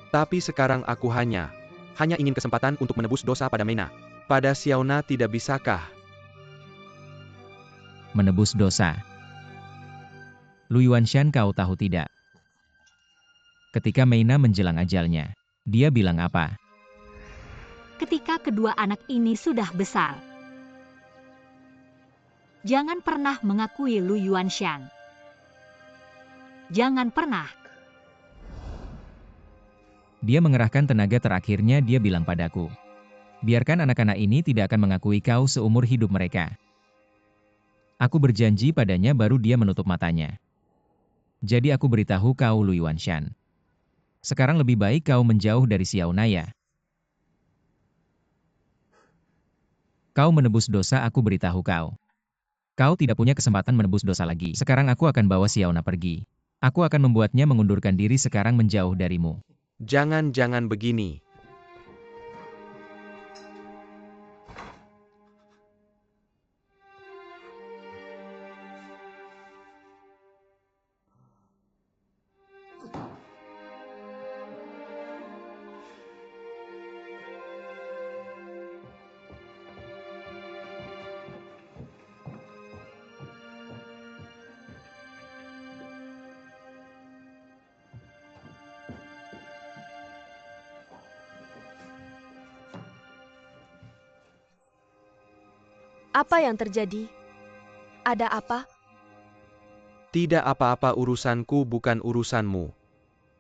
Tapi sekarang aku hanya ingin kesempatan untuk menebus dosa pada Meina. Pada Xiaona tidak bisakah? Menebus dosa. Lu Yuanshan, kau tahu tidak? Ketika Meina menjelang ajalnya, dia bilang apa? Ketika kedua anak ini sudah besar, jangan pernah mengakui Lu Yuanshan. Jangan pernah. Dia mengerahkan tenaga terakhirnya, dia bilang padaku. Biarkan anak-anak ini tidak akan mengakui kau seumur hidup mereka. Aku berjanji padanya, baru dia menutup matanya. Jadi aku beritahu kau, Lu Yuanshan. Sekarang lebih baik kau menjauh dari Xiaona ya. Kau menebus dosa, aku beritahu kau. Kau tidak punya kesempatan menebus dosa lagi. Sekarang aku akan bawa Xiaona pergi. Aku akan membuatnya mengundurkan diri sekarang menjauh darimu. Jangan begini. Apa yang terjadi? Ada apa? Tidak apa-apa, urusanku bukan urusanmu.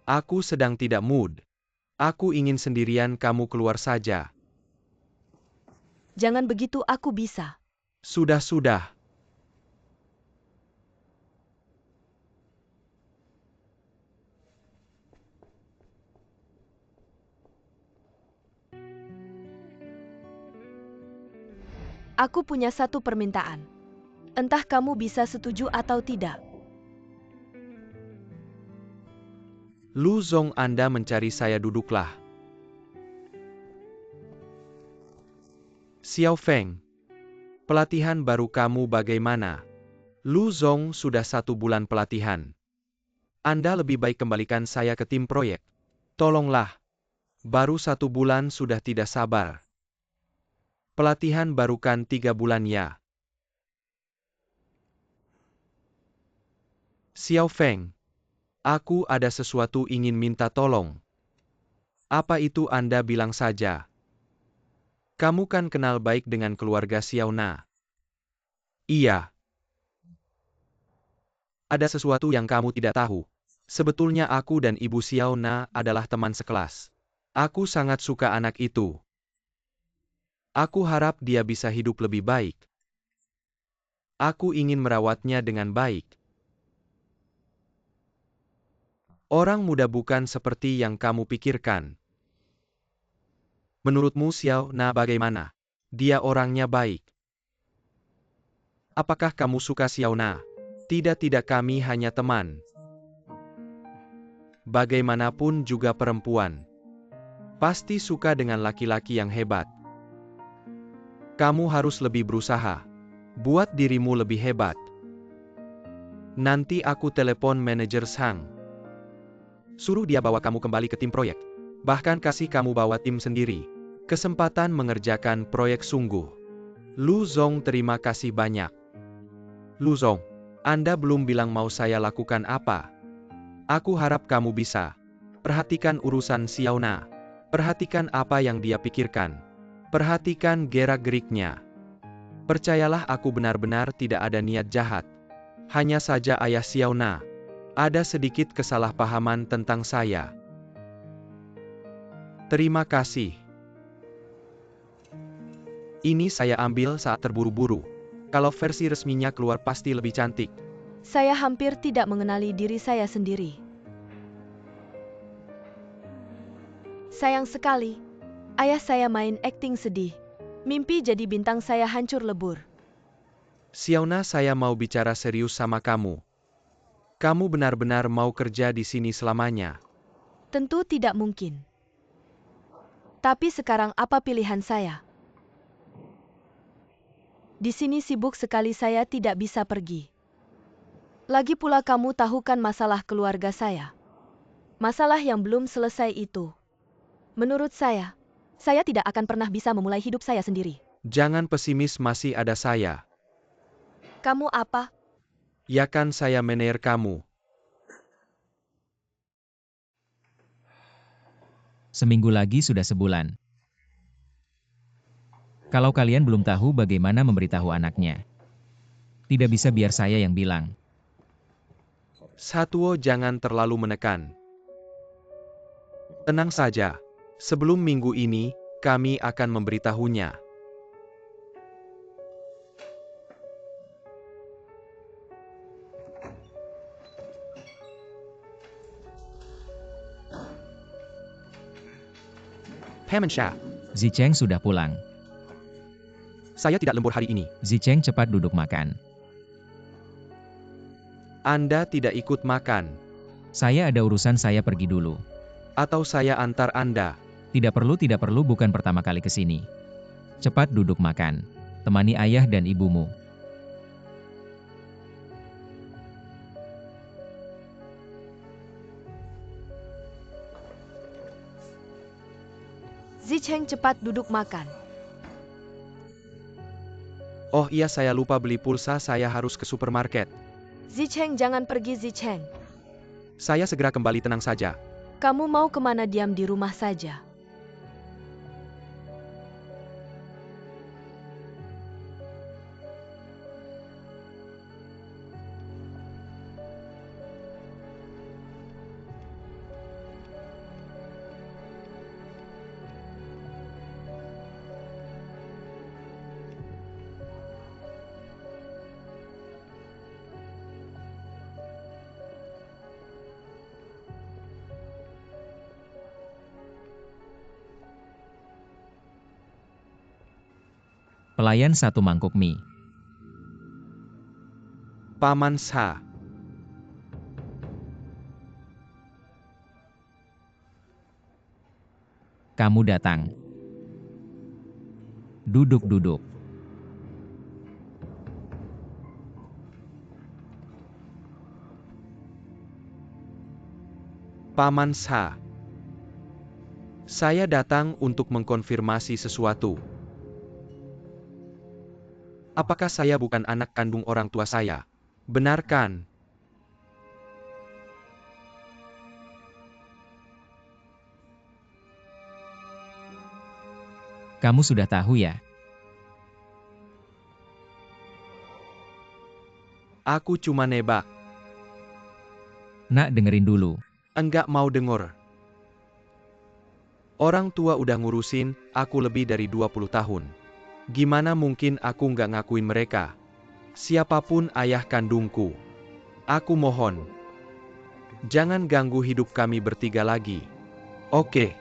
Aku sedang tidak mood. Aku ingin sendirian, kamu keluar saja. Jangan begitu, aku bisa. Sudah. Aku punya satu permintaan. Entah kamu bisa setuju atau tidak. Lu Zong, Anda mencari saya, duduklah. Xiao Feng, pelatihan baru kamu bagaimana? Lu Zong, sudah 1 bulan pelatihan. Anda lebih baik kembalikan saya ke tim proyek. Tolonglah. Baru 1 bulan sudah tidak sabar. Pelatihan baru kan 3 bulan ya. Xiao Feng, aku ada sesuatu ingin minta tolong. Apa itu? Anda bilang saja. Kamu kan kenal baik dengan keluarga Xiao Na. Iya. Ada sesuatu yang kamu tidak tahu. Sebetulnya aku dan Ibu Xiao Na adalah teman sekelas. Aku sangat suka anak itu. Aku harap dia bisa hidup lebih baik. Aku ingin merawatnya dengan baik. Orang muda bukan seperti yang kamu pikirkan. Menurutmu Xiao Na bagaimana? Dia orangnya baik. Apakah kamu suka Xiao Na? Tidak, kami hanya teman. Bagaimanapun juga perempuan pasti suka dengan laki-laki yang hebat. Kamu harus lebih berusaha. Buat dirimu lebih hebat. Nanti aku telepon manajer Sang. Suruh dia bawa kamu kembali ke tim proyek. Bahkan kasih kamu bawa tim sendiri. Kesempatan mengerjakan proyek sungguh. Lu Zong, terima kasih banyak. Lu Zong, Anda belum bilang mau saya lakukan apa. Aku harap kamu bisa. Perhatikan urusan Xiao Na. Perhatikan apa yang dia pikirkan. Perhatikan gerak-geriknya. Percayalah, aku benar-benar tidak ada niat jahat. Hanya saja ayah Xiao Na ada sedikit kesalahpahaman tentang saya. Terima kasih. Ini saya ambil saat terburu-buru. Kalau versi resminya keluar pasti lebih cantik. Saya hampir tidak mengenali diri saya sendiri. Sayang sekali. Ayah saya main akting sedih. Mimpi jadi bintang saya hancur lebur. Xiao Na, saya mau bicara serius sama kamu. Kamu benar-benar mau kerja di sini selamanya? Tentu tidak mungkin. Tapi sekarang apa pilihan saya? Di sini sibuk sekali, saya tidak bisa pergi. Lagi pula kamu tahu kan masalah keluarga saya. Masalah yang belum selesai itu. Menurut saya tidak akan pernah bisa memulai hidup saya sendiri. Jangan pesimis, masih ada saya. Kamu apa? Ya kan, saya manajer kamu. Seminggu lagi sudah sebulan. Kalau kalian belum tahu bagaimana memberitahu anaknya, tidak bisa biar saya yang bilang. Satuo, jangan terlalu menekan. Tenang saja. Sebelum minggu ini, kami akan memberitahunya. Pemensha, Zicheng sudah pulang. saya tidak lembur hari ini. Zicheng cepat duduk makan. Anda tidak ikut makan. Saya ada urusan, saya pergi dulu. Atau saya antar Anda. Tidak perlu, bukan pertama kali ke sini. Cepat duduk makan. Temani ayah dan ibumu. Zicheng cepat duduk makan. Oh iya, saya lupa beli pulsa, saya harus ke supermarket. Zicheng, jangan pergi Zicheng. Saya segera kembali, tenang saja. Kamu mau kemana? Diam di rumah saja. Pelayan 1 mangkuk mie. Paman Sha. Kamu datang. Duduk-duduk. Paman Sha. Saya datang untuk mengkonfirmasi sesuatu. Apakah saya bukan anak kandung orang tua saya? Benar kan? Kamu sudah tahu ya? Aku cuma nebak. Nak, dengerin dulu. Enggak mau denger. Orang tua udah ngurusin aku lebih dari 20 tahun. Gimana mungkin aku nggak ngakuin mereka? Siapapun ayah kandungku. Aku mohon. Jangan ganggu hidup kami bertiga lagi. Oke?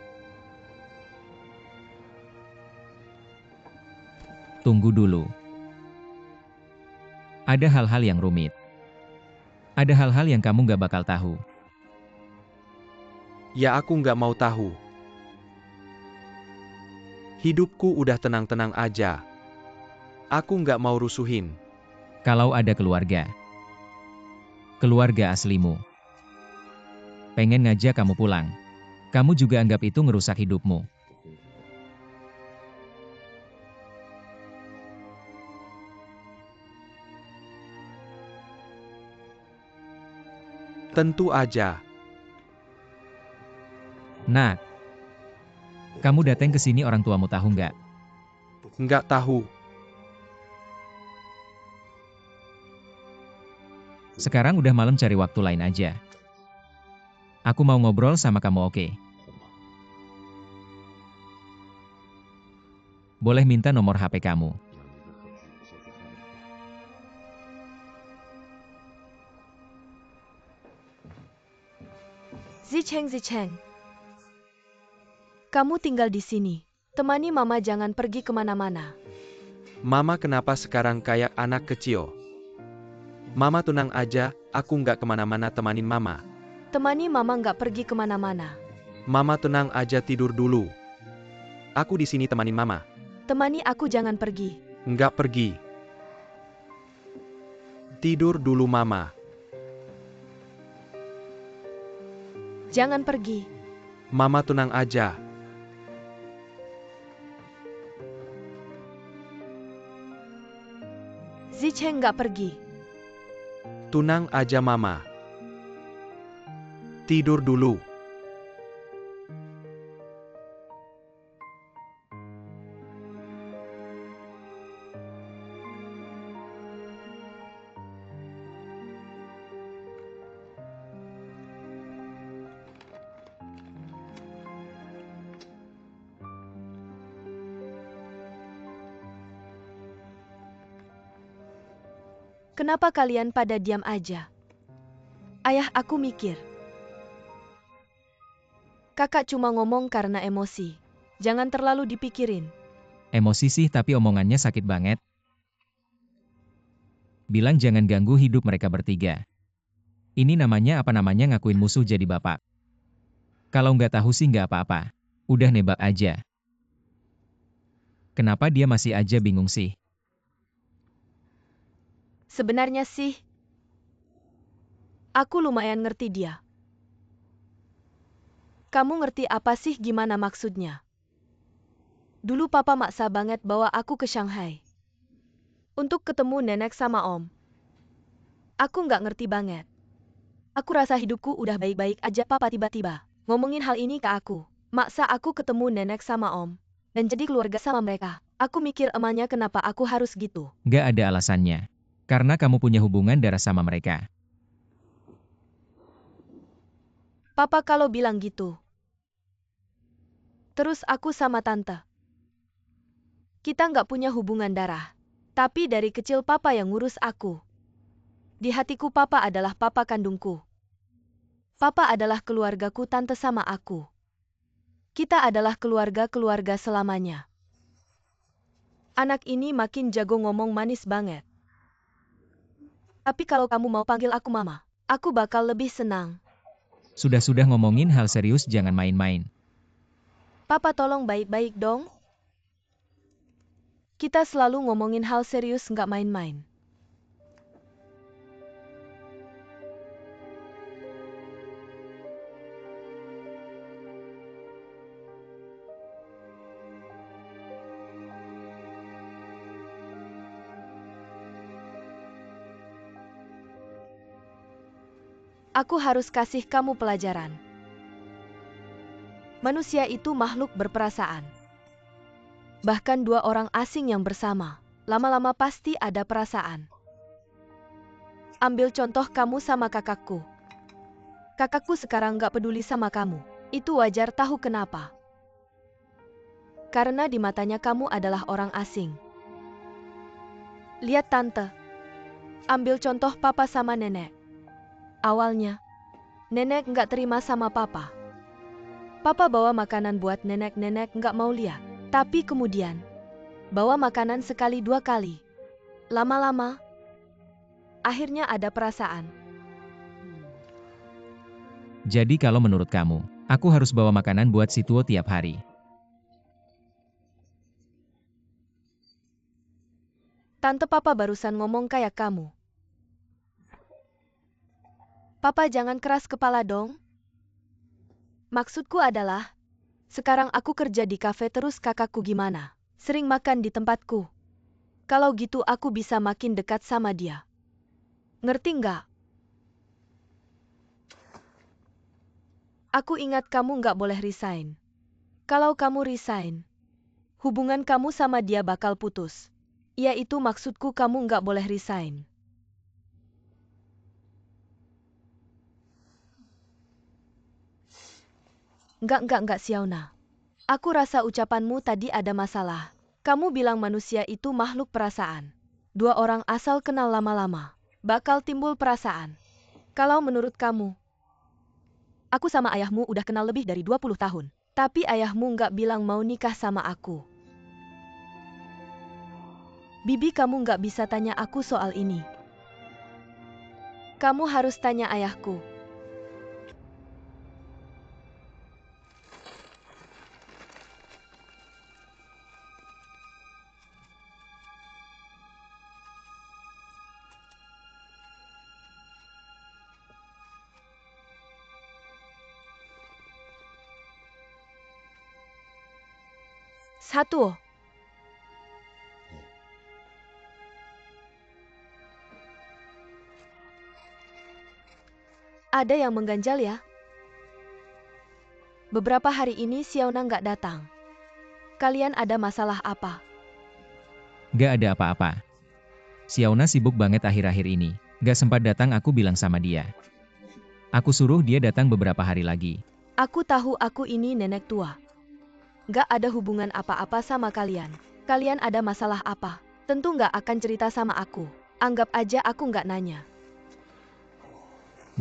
Tunggu dulu. Ada hal-hal yang rumit. Ada hal-hal yang kamu gak bakal tahu. Ya aku nggak mau tahu. Hidupku udah tenang-tenang aja. Aku nggak mau rusuhin. Kalau ada keluarga aslimu pengen ngajak kamu pulang, kamu juga anggap itu ngerusak hidupmu. Tentu aja. Nak, kamu datang ke sini orang tuamu tahu nggak? Nggak tahu. Sekarang udah malam, cari waktu lain aja. Aku mau ngobrol sama kamu, oke? Boleh minta nomor HP kamu? Zicheng. Kamu tinggal di sini. Temani Mama, jangan pergi kemana-mana. Mama kenapa sekarang kayak anak kecil? Mama tenang aja, aku nggak kemana-mana, temanin Mama. Temani Mama, nggak pergi kemana-mana. Mama tenang aja, tidur dulu. Aku di sini temanin Mama. Temani aku, jangan pergi. Nggak pergi. Tidur dulu Mama. Jangan pergi. Mama tenang aja. Zicheng nggak pergi. Tunang aja Mama. Tidur dulu. Kenapa kalian pada diam aja? Ayah aku mikir. Kakak cuma ngomong karena emosi. Jangan terlalu dipikirin. Emosi sih, tapi omongannya sakit banget. Bilang jangan ganggu hidup mereka bertiga. Ini namanya apa namanya, ngakuin musuh jadi bapak. Kalau nggak tahu sih nggak apa-apa. Udah nebak aja. Kenapa dia masih aja bingung sih? Sebenarnya sih, aku lumayan ngerti dia. Kamu ngerti apa sih gimana maksudnya? Dulu papa maksa banget bawa aku ke Shanghai. Untuk ketemu nenek sama om. Aku nggak ngerti banget. Aku rasa hidupku udah baik-baik aja, papa tiba-tiba ngomongin hal ini ke aku. Maksa aku ketemu nenek sama om. Dan jadi keluarga sama mereka. Aku mikir emangnya kenapa aku harus gitu. Nggak ada alasannya. Karena kamu punya hubungan darah sama mereka. Papa kalau bilang gitu. Terus aku sama tante. Kita nggak punya hubungan darah. Tapi dari kecil papa yang ngurus aku. Di hatiku papa adalah papa kandungku. Papa adalah keluargaku, tante sama aku. Kita adalah keluarga selamanya. Anak ini makin jago ngomong, manis banget. Tapi kalau kamu mau panggil aku Mama, aku bakal lebih senang. Sudah ngomongin hal serius, jangan main-main. Papa tolong baik-baik dong. Kita selalu ngomongin hal serius nggak main-main. Aku harus kasih kamu pelajaran. Manusia itu makhluk berperasaan. Bahkan dua orang asing yang bersama, lama-lama pasti ada perasaan. Ambil contoh kamu sama kakakku. Kakakku sekarang gak peduli sama kamu. Itu wajar, tahu kenapa? Karena di matanya kamu adalah orang asing. Lihat tante. Ambil contoh papa sama nenek. Awalnya, nenek nggak terima sama papa. Papa bawa makanan buat nenek nggak mau lihat. Tapi kemudian, bawa makanan sekali dua kali. Lama-lama, akhirnya ada perasaan. Jadi kalau menurut kamu, aku harus bawa makanan buat si Tuo tiap hari. Tante papa barusan ngomong kayak kamu. Papa jangan keras kepala dong. Maksudku adalah, sekarang aku kerja di kafe terus kakakku gimana? Sering makan di tempatku. Kalau gitu aku bisa makin dekat sama dia. Ngerti nggak? Aku ingat kamu nggak boleh resign. Kalau kamu resign, hubungan kamu sama dia bakal putus. Ya itu maksudku, kamu nggak boleh resign. Enggak, Xiaona. Aku rasa ucapanmu tadi ada masalah. Kamu bilang manusia itu makhluk perasaan. Dua orang asal kenal lama-lama, bakal timbul perasaan. Kalau menurut kamu, aku sama ayahmu udah kenal lebih dari 20 tahun. Tapi ayahmu nggak bilang mau nikah sama aku. Bibi, kamu nggak bisa tanya aku soal ini. Kamu harus tanya ayahku. Satu. Ada yang mengganjal ya? Beberapa hari ini Xiaona nggak datang. Kalian ada masalah apa? Gak ada apa-apa. Xiaona sibuk banget akhir-akhir ini. Gak sempat datang, aku bilang sama dia. Aku suruh dia datang beberapa hari lagi. Aku tahu aku ini nenek tua. Nggak ada hubungan apa-apa sama kalian. Kalian ada masalah apa? Tentu nggak akan cerita sama aku. Anggap aja aku nggak nanya.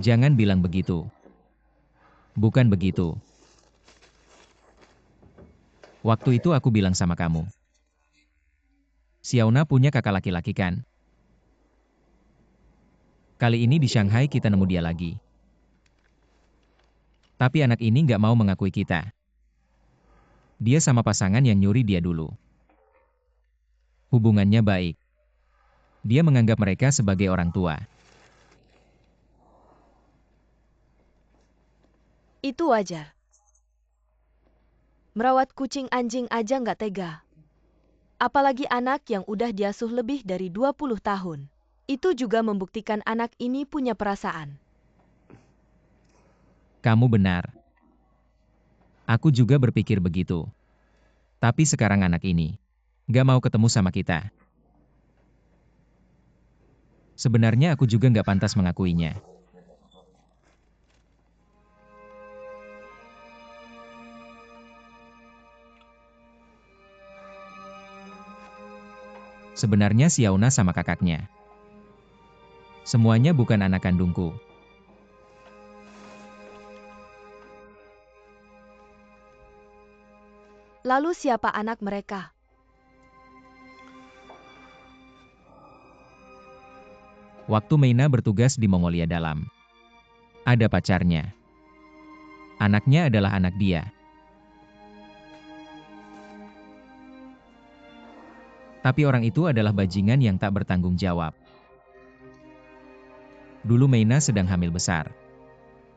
Jangan bilang begitu. Bukan begitu. Waktu itu aku bilang sama kamu. Xiaona punya kakak laki-laki kan? Kali ini di Shanghai kita nemu dia lagi. Tapi anak ini nggak mau mengakui kita. Dia sama pasangan yang nyuri dia dulu. Hubungannya baik. Dia menganggap mereka sebagai orang tua. Itu wajar. Merawat kucing anjing aja nggak tega. Apalagi anak yang udah diasuh lebih dari 20 tahun. Itu juga membuktikan anak ini punya perasaan. Kamu benar. Aku juga berpikir begitu. Tapi sekarang anak ini gak mau ketemu sama kita. Sebenarnya aku juga gak pantas mengakuinya. Sebenarnya Xiaona sama kakaknya. Semuanya bukan anak kandungku. Lalu siapa anak mereka? Waktu Meina bertugas di Mongolia Dalam, ada pacarnya. Anaknya adalah anak dia. Tapi orang itu adalah bajingan yang tak bertanggung jawab. Dulu Meina sedang hamil besar.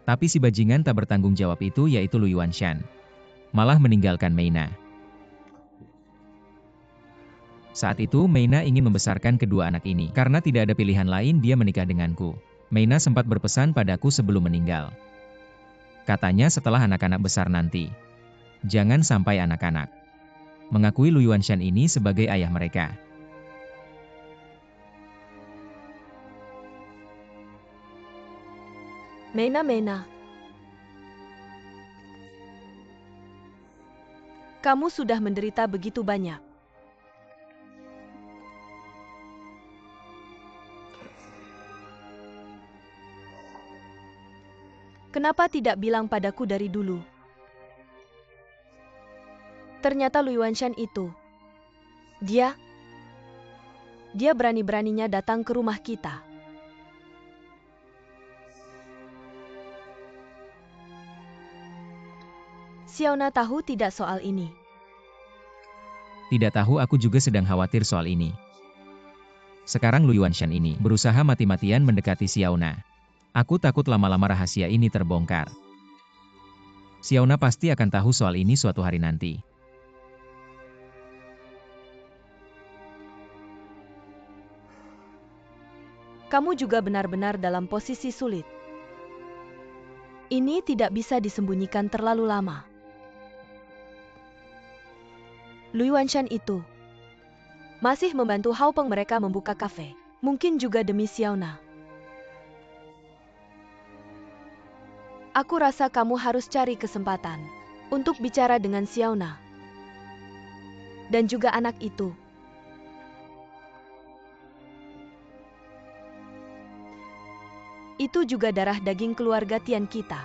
Tapi si bajingan tak bertanggung jawab itu yaitu Lu Yuanshan. Malah meninggalkan Meina. Saat itu Meina ingin membesarkan kedua anak ini. Karena tidak ada pilihan lain dia menikah denganku. Meina sempat berpesan padaku sebelum meninggal. Katanya setelah anak-anak besar nanti. Jangan sampai anak-anak mengakui Lu Yuanshan ini sebagai ayah mereka. Meina. Kamu sudah menderita begitu banyak. Kenapa tidak bilang padaku dari dulu? Ternyata Lu Yuanshan itu. Dia berani-beraninya datang ke rumah kita. Xiaona tahu tidak soal ini? Tidak tahu, aku juga sedang khawatir soal ini. Sekarang Lu Yuanshan ini berusaha mati-matian mendekati Xiaona. Aku takut lama-lama rahasia ini terbongkar. Xiaona pasti akan tahu soal ini suatu hari nanti. Kamu juga benar-benar dalam posisi sulit. Ini tidak bisa disembunyikan terlalu lama. Lu Yuanshan itu masih membantu Hao Peng mereka membuka kafe. Mungkin juga demi Xiaona. Aku rasa kamu harus cari kesempatan untuk bicara dengan Xiaona. Dan juga anak itu. Itu juga darah daging keluarga Tian kita.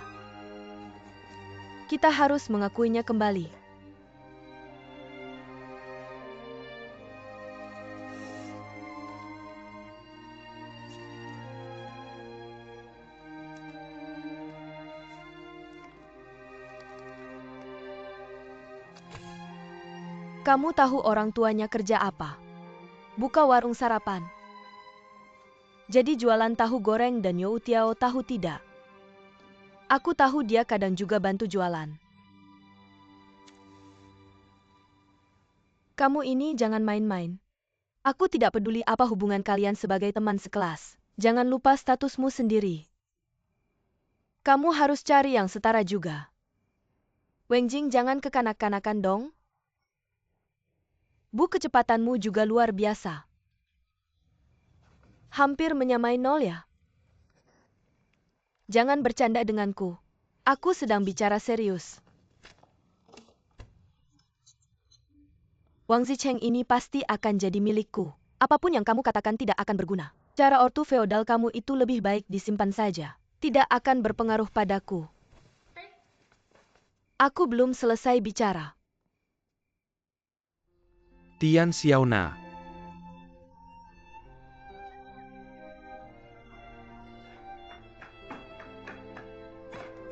Kita harus mengakuinya kembali. Kamu tahu orang tuanya kerja apa? Buka warung sarapan. Jadi jualan tahu goreng dan youtiao tahu tidak. Aku tahu dia kadang juga bantu jualan. Kamu ini jangan main-main. Aku tidak peduli apa hubungan kalian sebagai teman sekelas. Jangan lupa statusmu sendiri. Kamu harus cari yang setara juga. Wenjing, jangan kekanak-kanakan dong. Bu, kecepatanmu juga luar biasa. Hampir menyamai nol ya. Jangan bercanda denganku. Aku sedang bicara serius. Wang Zicheng ini pasti akan jadi milikku. Apapun yang kamu katakan tidak akan berguna. Cara ortu feodal kamu itu lebih baik disimpan saja. Tidak akan berpengaruh padaku. Aku belum selesai bicara. Tian Xiaona.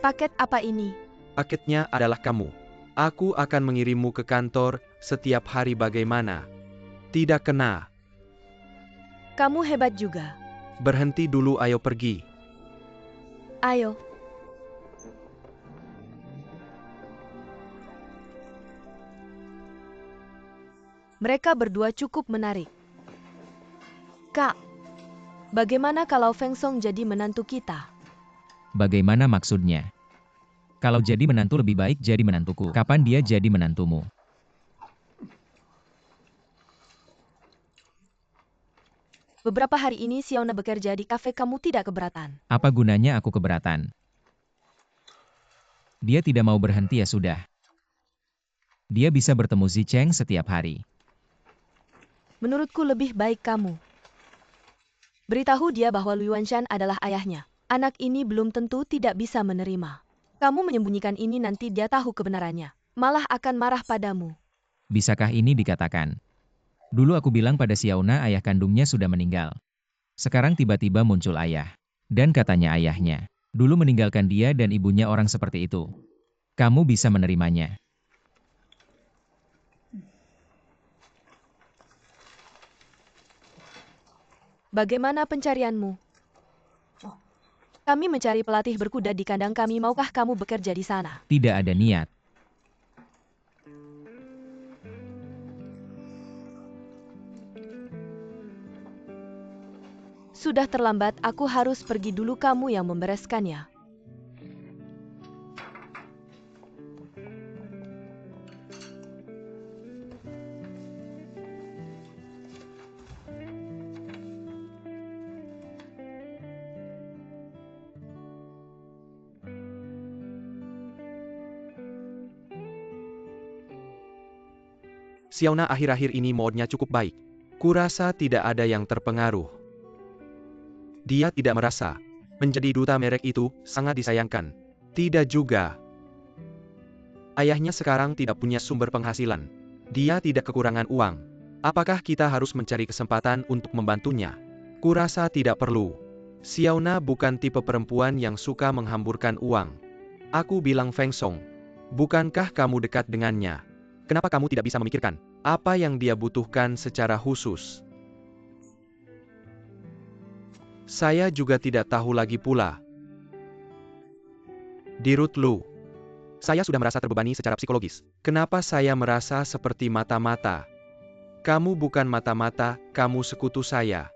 Paket apa ini? Paketnya adalah kamu. Aku akan mengirimmu ke kantor setiap hari bagaimana? Tidak kena. Kamu hebat juga. Berhenti dulu, ayo pergi. Ayo. Mereka berdua cukup menarik. Kak, bagaimana kalau Feng Song jadi menantu kita? Bagaimana maksudnya? Kalau jadi menantu lebih baik jadi menantuku. Kapan dia jadi menantumu? Beberapa hari ini Xiaona bekerja di kafe, kamu tidak keberatan? Apa gunanya aku keberatan? Dia tidak mau berhenti, ya sudah. Dia bisa bertemu Zicheng setiap hari. Menurutku lebih baik kamu beritahu dia bahwa Lu Yuanshan adalah ayahnya. Anak ini belum tentu tidak bisa menerima. Kamu menyembunyikan ini, nanti dia tahu kebenarannya. Malah akan marah padamu. Bisakah ini dikatakan? Dulu aku bilang pada Xiaona ayah kandungnya sudah meninggal. Sekarang tiba-tiba muncul ayah. Dan katanya ayahnya dulu meninggalkan dia dan ibunya orang seperti itu. Kamu bisa menerimanya? Bagaimana pencarianmu? Kami mencari pelatih berkuda di kandang kami. Maukah kamu bekerja di sana? Tidak ada niat. Sudah terlambat, aku harus pergi dulu. Kamu yang membereskannya. Xiaona akhir-akhir ini moodnya cukup baik. Kurasa tidak ada yang terpengaruh. Dia tidak merasa menjadi duta merek itu sangat disayangkan. Tidak juga. Ayahnya sekarang tidak punya sumber penghasilan. Dia tidak kekurangan uang. Apakah kita harus mencari kesempatan untuk membantunya? Kurasa tidak perlu. Xiaona bukan tipe perempuan yang suka menghamburkan uang. Aku bilang Feng Song, bukankah kamu dekat dengannya? Kenapa kamu tidak bisa memikirkan apa yang dia butuhkan secara khusus? Saya juga tidak tahu lagi pula. Dirut Lu, saya sudah merasa terbebani secara psikologis. Kenapa saya merasa seperti mata-mata? Kamu bukan mata-mata, kamu sekutu saya.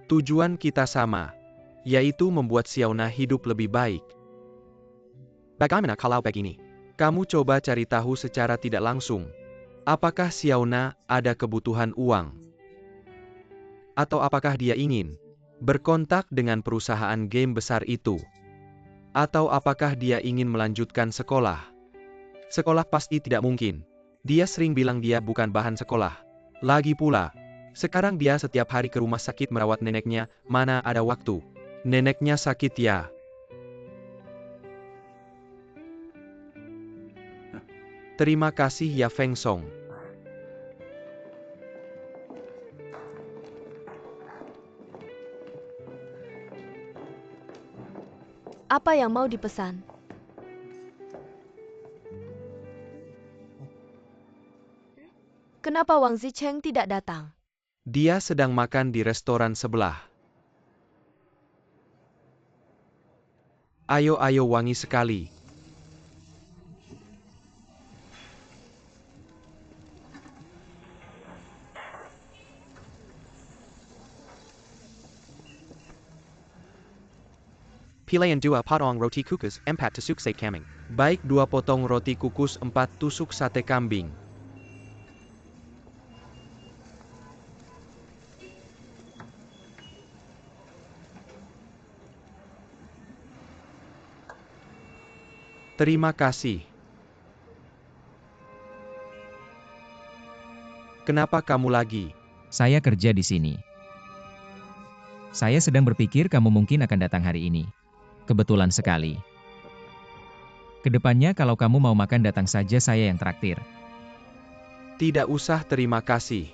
Tujuan kita sama, yaitu membuat Xiaona hidup lebih baik. Bagaimana kalau begini? Kamu coba cari tahu secara tidak langsung. Apakah Xiaona ada kebutuhan uang? Atau apakah dia ingin berkontak dengan perusahaan game besar itu? Atau apakah dia ingin melanjutkan sekolah? Sekolah pasti tidak mungkin. Dia sering bilang dia bukan bahan sekolah. Lagi pula, sekarang dia setiap hari ke rumah sakit merawat neneknya, mana ada waktu. Neneknya sakit ya. Terima kasih ya Feng Song. Apa yang mau dipesan? Kenapa Wang Zicheng tidak datang? Dia sedang makan di restoran sebelah. Ayo wangi sekali. Pilihan 2 potong roti kukus 4 tusuk sate kambing. Baik 2 potong roti kukus 4 tusuk sate kambing. Terima kasih. Kenapa kamu lagi? Saya kerja di sini. Saya sedang berpikir kamu mungkin akan datang hari ini. Kebetulan sekali. Kedepannya kalau kamu mau makan datang saja, saya yang traktir. Tidak usah terima kasih.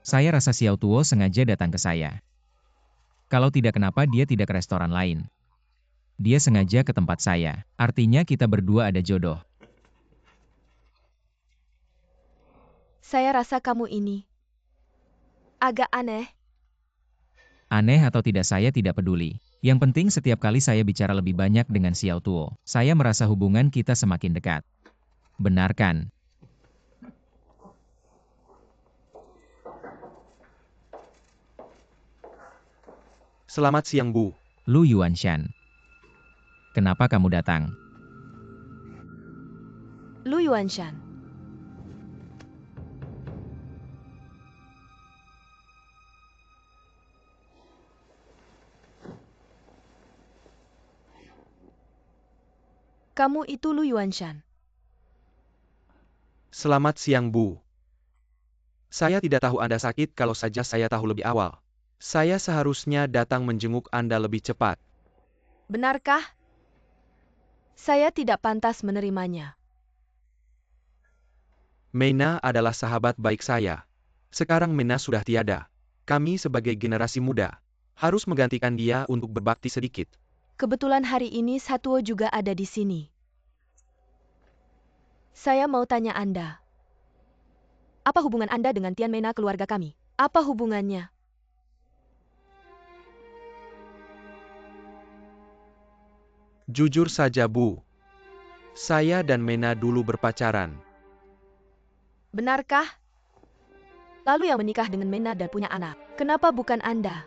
Saya rasa Xiao Tuo sengaja datang ke saya. Kalau tidak, kenapa dia tidak ke restoran lain? Dia sengaja ke tempat saya. Artinya kita berdua ada jodoh. Saya rasa kamu ini agak aneh. Aneh atau tidak saya tidak peduli. Yang penting setiap kali saya bicara lebih banyak dengan Xiao Tuo, saya merasa hubungan kita semakin dekat. Benar kan? Selamat siang Bu. Lu Yuanshan. Kenapa kamu datang? Lu Yuanshan. Kamu itu Lu Yuanshan. Selamat siang Bu. Saya tidak tahu Anda sakit, kalau saja saya tahu lebih awal. Saya seharusnya datang menjenguk Anda lebih cepat. Benarkah? Saya tidak pantas menerimanya. Meina adalah sahabat baik saya. Sekarang Meina sudah tiada. Kami sebagai generasi muda harus menggantikan dia untuk berbakti sedikit. Kebetulan hari ini Satuo juga ada di sini. Saya mau tanya Anda. Apa hubungan Anda dengan Tian Mena keluarga kami? Apa hubungannya? Jujur saja Bu. Saya dan Mena dulu berpacaran. Benarkah? Lalu yang menikah dengan Mena dan punya anak, kenapa bukan Anda?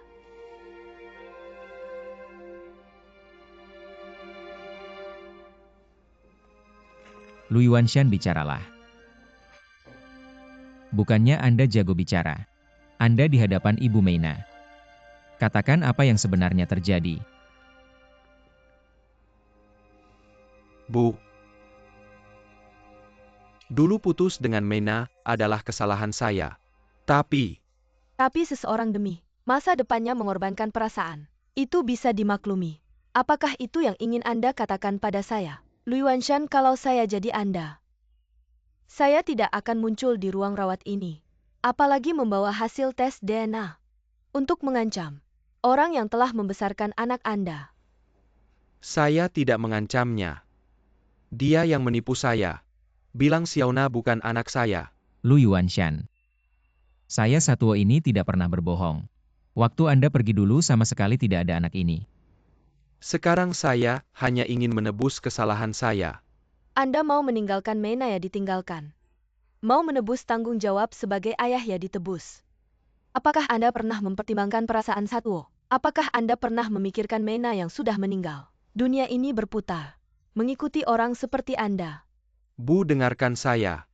Lu Yuanshan bicaralah. Bukannya Anda jago bicara. Anda di hadapan Ibu Meina. Katakan apa yang sebenarnya terjadi. Bu. Dulu putus dengan Mena adalah kesalahan saya. Tapi Seseorang demi masa depannya mengorbankan perasaan. Itu bisa dimaklumi. Apakah itu yang ingin Anda katakan pada saya? Lu Yuanshan, kalau saya jadi Anda, saya tidak akan muncul di ruang rawat ini. Apalagi membawa hasil tes DNA untuk mengancam orang yang telah membesarkan anak Anda. saya tidak mengancamnya. Dia yang menipu saya. Bilang Xiaona bukan anak saya. Lu Yuanshan. Saya Satuo ini tidak pernah berbohong. Waktu Anda pergi dulu sama sekali tidak ada anak ini. Sekarang saya hanya ingin menebus kesalahan saya. Anda mau meninggalkan Mena ya ditinggalkan. Mau menebus tanggung jawab sebagai ayah ya ditebus. Apakah Anda pernah mempertimbangkan perasaan Satuo? Apakah Anda pernah memikirkan Mena yang sudah meninggal? Dunia ini berputar, mengikuti orang seperti Anda. Bu, dengarkan saya.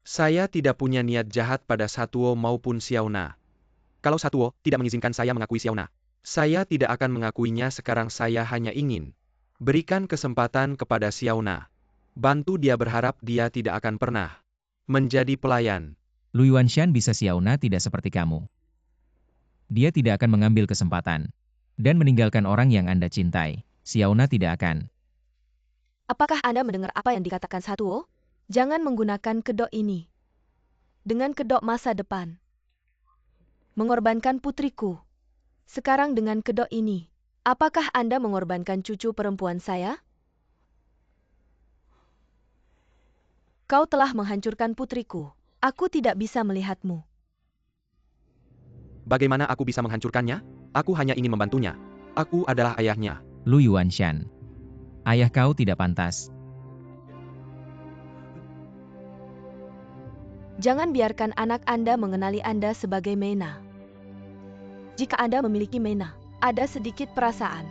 Saya tidak punya niat jahat pada Satuo maupun Xiaona. Kalau Satuo tidak mengizinkan saya mengakui Xiaona, saya tidak akan mengakuinya. Sekarang saya hanya ingin berikan kesempatan kepada Xiaona. Bantu dia, berharap dia tidak akan pernah menjadi pelayan. Lu Yuanshan bisa Xiaona tidak seperti kamu. Dia tidak akan mengambil kesempatan dan meninggalkan orang yang Anda cintai. Xiaona tidak akan. Apakah Anda mendengar apa yang dikatakan Satuo? Jangan menggunakan kedok ini. Dengan kedok masa depan. Mengorbankan putriku. Sekarang dengan kedok ini. Apakah Anda mengorbankan cucu perempuan saya? Kau telah menghancurkan putriku. Aku tidak bisa melihatmu. Bagaimana aku bisa menghancurkannya? Aku hanya ingin membantunya. Aku adalah ayahnya. Lu Yuanshan. Ayah kau tidak pantas. Jangan biarkan anak Anda mengenali Anda sebagai Mena. Jika Anda memiliki Mena, ada sedikit perasaan.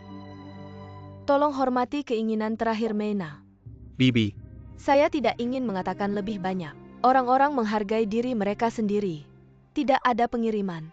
Tolong hormati keinginan terakhir Mena. Bibi. Saya tidak ingin mengatakan lebih banyak. Orang-orang menghargai diri mereka sendiri. Tidak ada pengiriman.